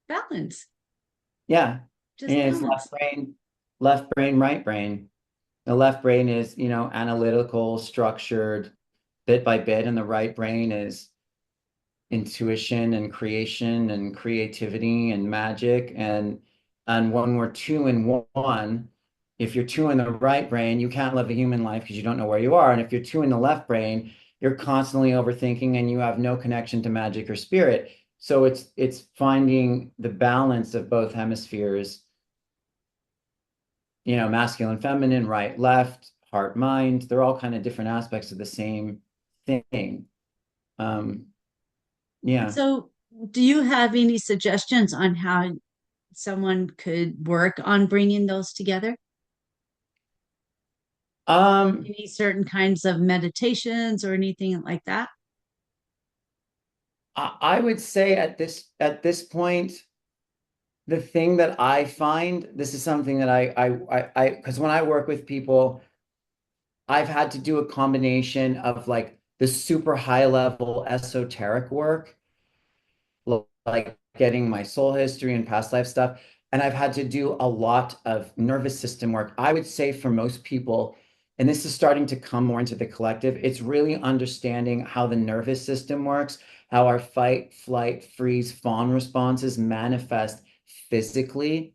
balance, yeah. just And it's balance. left brain, right brain. The left brain is, analytical, structured, bit by bit, and the right brain is intuition and creation and creativity and magic. And when we're two in one, if you're two in the right brain, you can't live a human life because you don't know where you are. And if you're two in the left brain, you're constantly overthinking and you have no connection to magic or spirit. So it's finding the balance of both hemispheres, masculine, feminine, right, left, heart, mind. They're all kind of different aspects of the same thing. Um, yeah. So, do you have any suggestions on how someone could work on bringing those together? Um, Any certain kinds of meditations or anything like that? I would say at this point, the thing that I find, this is something that because when I work with people, I've had to do a combination of like the super high level esoteric work like getting my soul history and past life stuff. And I've had to do a lot of nervous system work. I would say for most people, and this is starting to come more into the collective, it's really understanding how the nervous system works, how our fight, flight, freeze, fawn responses manifest physically.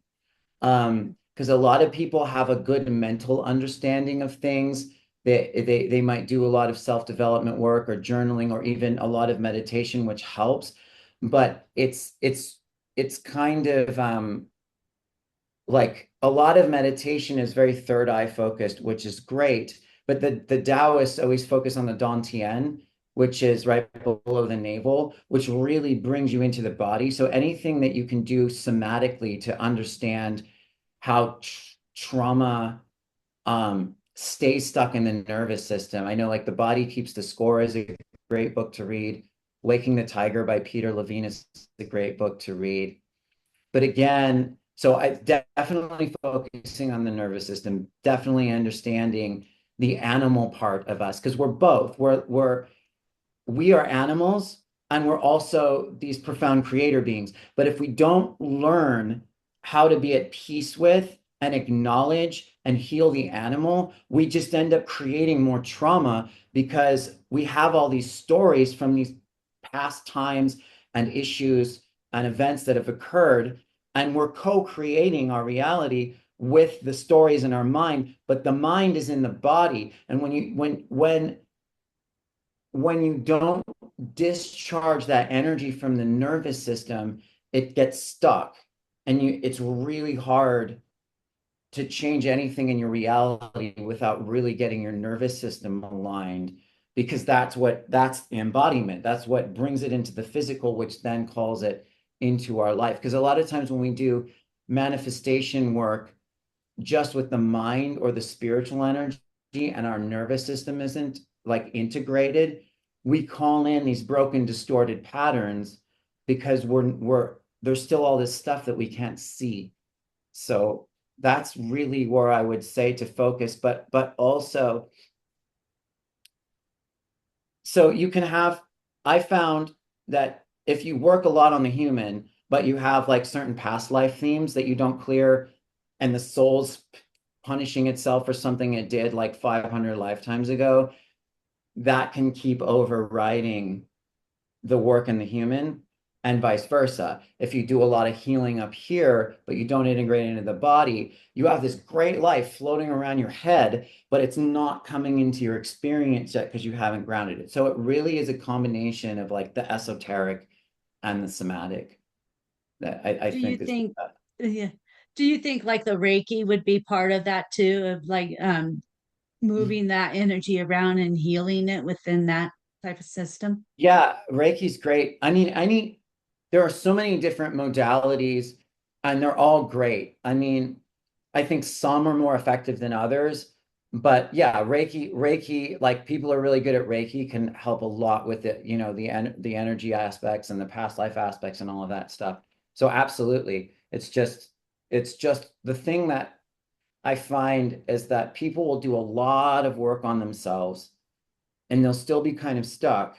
Because a lot of people have a good mental understanding of things. They might do a lot of self-development work or journaling or even a lot of meditation, which helps. But it's kind of like a lot of meditation is very third eye focused, which is great. But the Taoists always focus on the Dantian, which is right below the navel, which really brings you into the body. So anything that you can do somatically to understand how trauma stays stuck in the nervous system. I know like The Body Keeps the Score is a great book to read. Waking the Tiger by Peter Levine is a great book to read. But again, so I definitely focusing on the nervous system, definitely understanding the animal part of us because we're both. We are animals and we're also these profound creator beings. But if we don't learn how to be at peace with and acknowledge and heal the animal, we just end up creating more trauma because we have all these stories from these past times and issues and events that have occurred. And we're co-creating our reality with the stories in our mind, but the mind is in the body. And when you don't discharge that energy from the nervous system, it gets stuck and it's really hard to change anything in your reality without really getting your nervous system aligned because that's the embodiment. That's what brings it into the physical, which then calls it into our life. Because a lot of times when we do manifestation work just with the mind or the spiritual energy and our nervous system isn't like integrated, we call in these broken, distorted patterns because we're there's still all this stuff that we can't see. So that's really where I would say to focus, but also so you can have I found that if you work a lot on the human, but you have like certain past life themes that you don't clear and the soul's punishing itself for something it did like 500 lifetimes ago, that can keep overriding the work in the human. and vice versa. If you do a lot of healing up here, but you don't integrate it into the body, you have this great life floating around your head, but it's not coming into your experience yet because you haven't grounded it. So it really is a combination of like the esoteric and the somatic that I Do you think is the think, best. yeah, do you think like the Reiki would be part of that too, of like moving that energy around and healing it within that type of system? Yeah, Reiki's great. There are so many different modalities and they're all great. I mean, I think some are more effective than others, but yeah, Reiki, like people are really good at Reiki can help a lot with it, the energy aspects and the past life aspects and all of that stuff. So absolutely. It's just the thing that I find is that people will do a lot of work on themselves and they'll still be kind of stuck.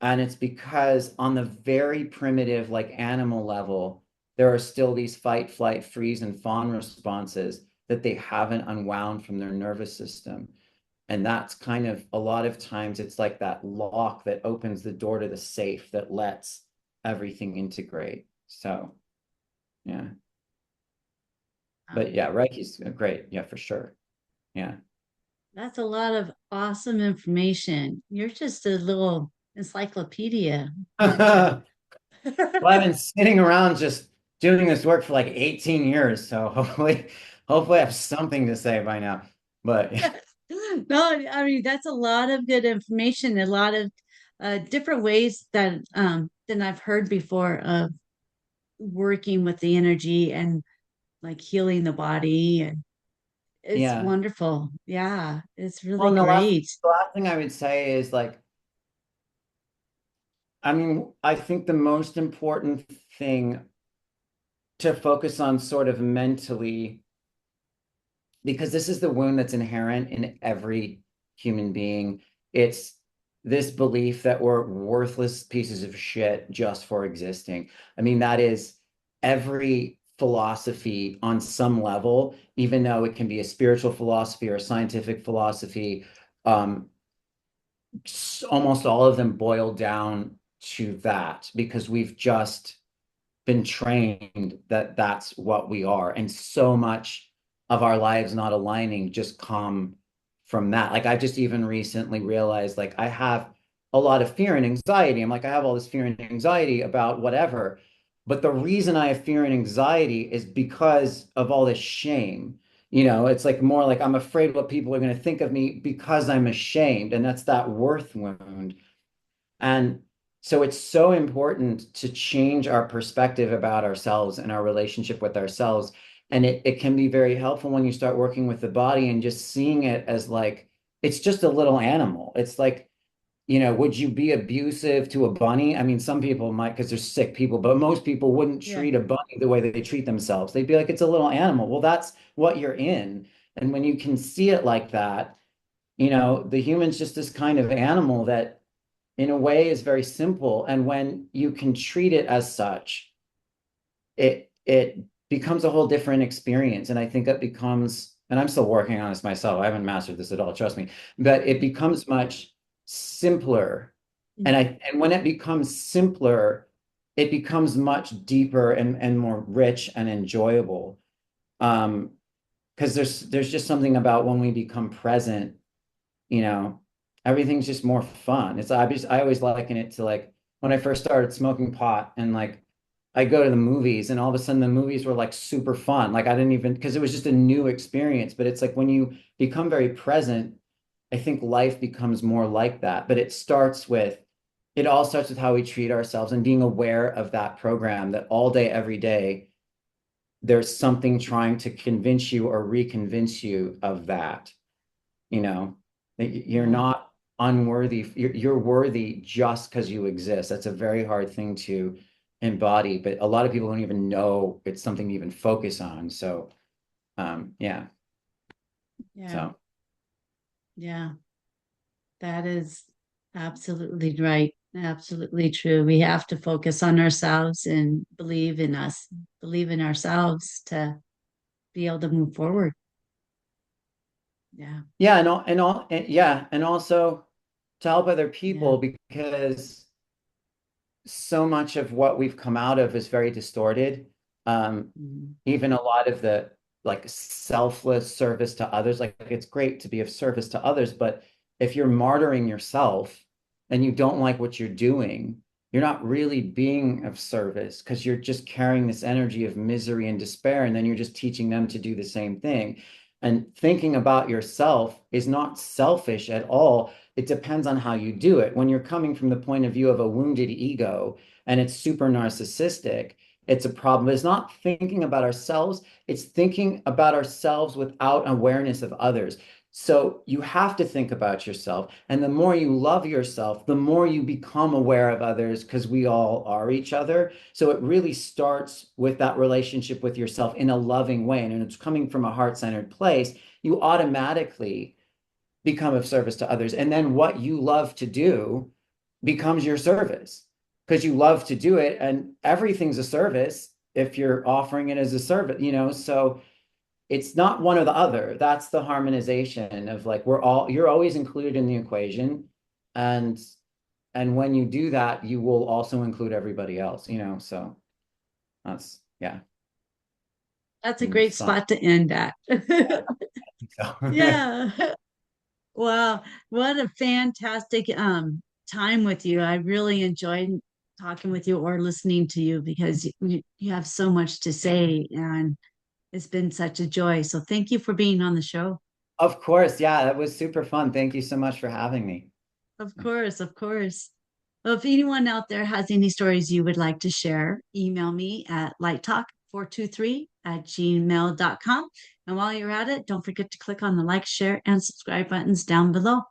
And it's because on the very primitive, like animal level, there are still these fight, flight, freeze, and fawn responses that they haven't unwound from their nervous system. And that's kind of a lot of times it's like that lock that opens the door to the safe that lets everything integrate. So, yeah. But Um, yeah, Reiki's great. Yeah, for sure. Yeah. that's a lot of awesome information. You're just a little encyclopedia, aren't you? Well, I've been sitting around just doing this work for like 18 years, so hopefully I have something to say by now. But No, I mean that's a lot of good information, a lot of different ways that than I've heard before of working with the energy and like healing the body, and it's yeah. wonderful. Yeah, it's Well, really and the last great. the last thing I would say is like, I mean, I think the most important thing to focus on sort of mentally, because this is the wound that's inherent in every human being. It's this belief that we're worthless pieces of shit just for existing. I mean, that is every philosophy on some level, even though it can be a spiritual philosophy or a scientific philosophy. Um, Almost all of them boil down to that because we've just been trained that that's what we are. And so much of our lives not aligning just come from that. Like I just even recently realized like I have a lot of fear and anxiety. I'm like, I have all this fear and anxiety about whatever. But the reason I have fear and anxiety is because of all this shame. It's like more like I'm afraid what people are going to think of me because I'm ashamed. And that's that worth wound. And so it's so important to change our perspective about ourselves and our relationship with ourselves. And it can be very helpful when you start working with the body and just seeing it as like, it's just a little animal. It's like, would you be abusive to a bunny? I mean, some people might because they're sick people, but most people wouldn't Yeah. treat a bunny the way that they treat themselves. They'd be like, it's a little animal. Well, that's what you're in. And when you can see it like that, the human's just this kind of animal that in a way is very simple. And when you can treat it as such, it becomes a whole different experience. And I think that becomes, and I'm still working on this myself. I haven't mastered this at all, trust me, but it becomes much simpler. And when it becomes simpler, it becomes much deeper and more rich and enjoyable. Because there's just something about when we become present, you know, everything's just more fun. I always liken it to like when I first started smoking pot and like I go to the movies and all of a sudden the movies were like super fun. Like I didn't even because it was just a new experience. But it's like when you become very present, I think life becomes more like that. But it all starts with how we treat ourselves and being aware of that program that all day, every day, there's something trying to convince you or reconvince you of that you know that you're Yeah. not unworthy, you're worthy just because you exist. That's a very hard thing to embody, but a lot of people don't even know it's something to even focus on. So yeah. Yeah. So Yeah. That is absolutely right. Absolutely true. We have to focus on ourselves and believe in us, believe in ourselves to be able to move forward. Yeah. yeah, and also to help other Yeah. people because so much of what we've come out of is very distorted. Um, Mhm. Even a lot of the like selfless service to others, like it's great to be of service to others, but if you're martyring yourself and you don't like what you're doing, you're not really being of service because you're just carrying this energy of misery and despair, and then you're just teaching them to do the same thing. And thinking about yourself is not selfish at all. It depends on how you do it. When you're coming from the point of view of a wounded ego and it's super narcissistic, it's a problem. It's not thinking about ourselves, it's thinking about ourselves without awareness of others. So you have to think about yourself. And the more you love yourself, the more you become aware of others because we all are each other. So it really starts with that relationship with yourself in a loving way. And it's coming from a heart-centered place. You automatically become of service to others. And then what you love to do becomes your service because you love to do it. And everything's a service if you're offering it as a service, you know? So it's not one or the other. That's the harmonization of like, you're always included in the equation. And, and when you do that, you will also include everybody else, you know? So that's, yeah, That's a in great some, spot to end at. so. Yeah. Wow. What a fantastic time with you. I really enjoyed talking with you or listening to you because you have so much to say and it's been such a joy. So thank you for being on the show. Of course. Yeah, that was super fun. Thank you so much for having me. Of course, of course. Well, if anyone out there has any stories you would like to share, email me at lighttalk423@gmail.com. And while you're at it, don't forget to click on the like, share, and subscribe buttons down below.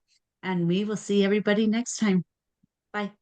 And we will see everybody next time. Bye.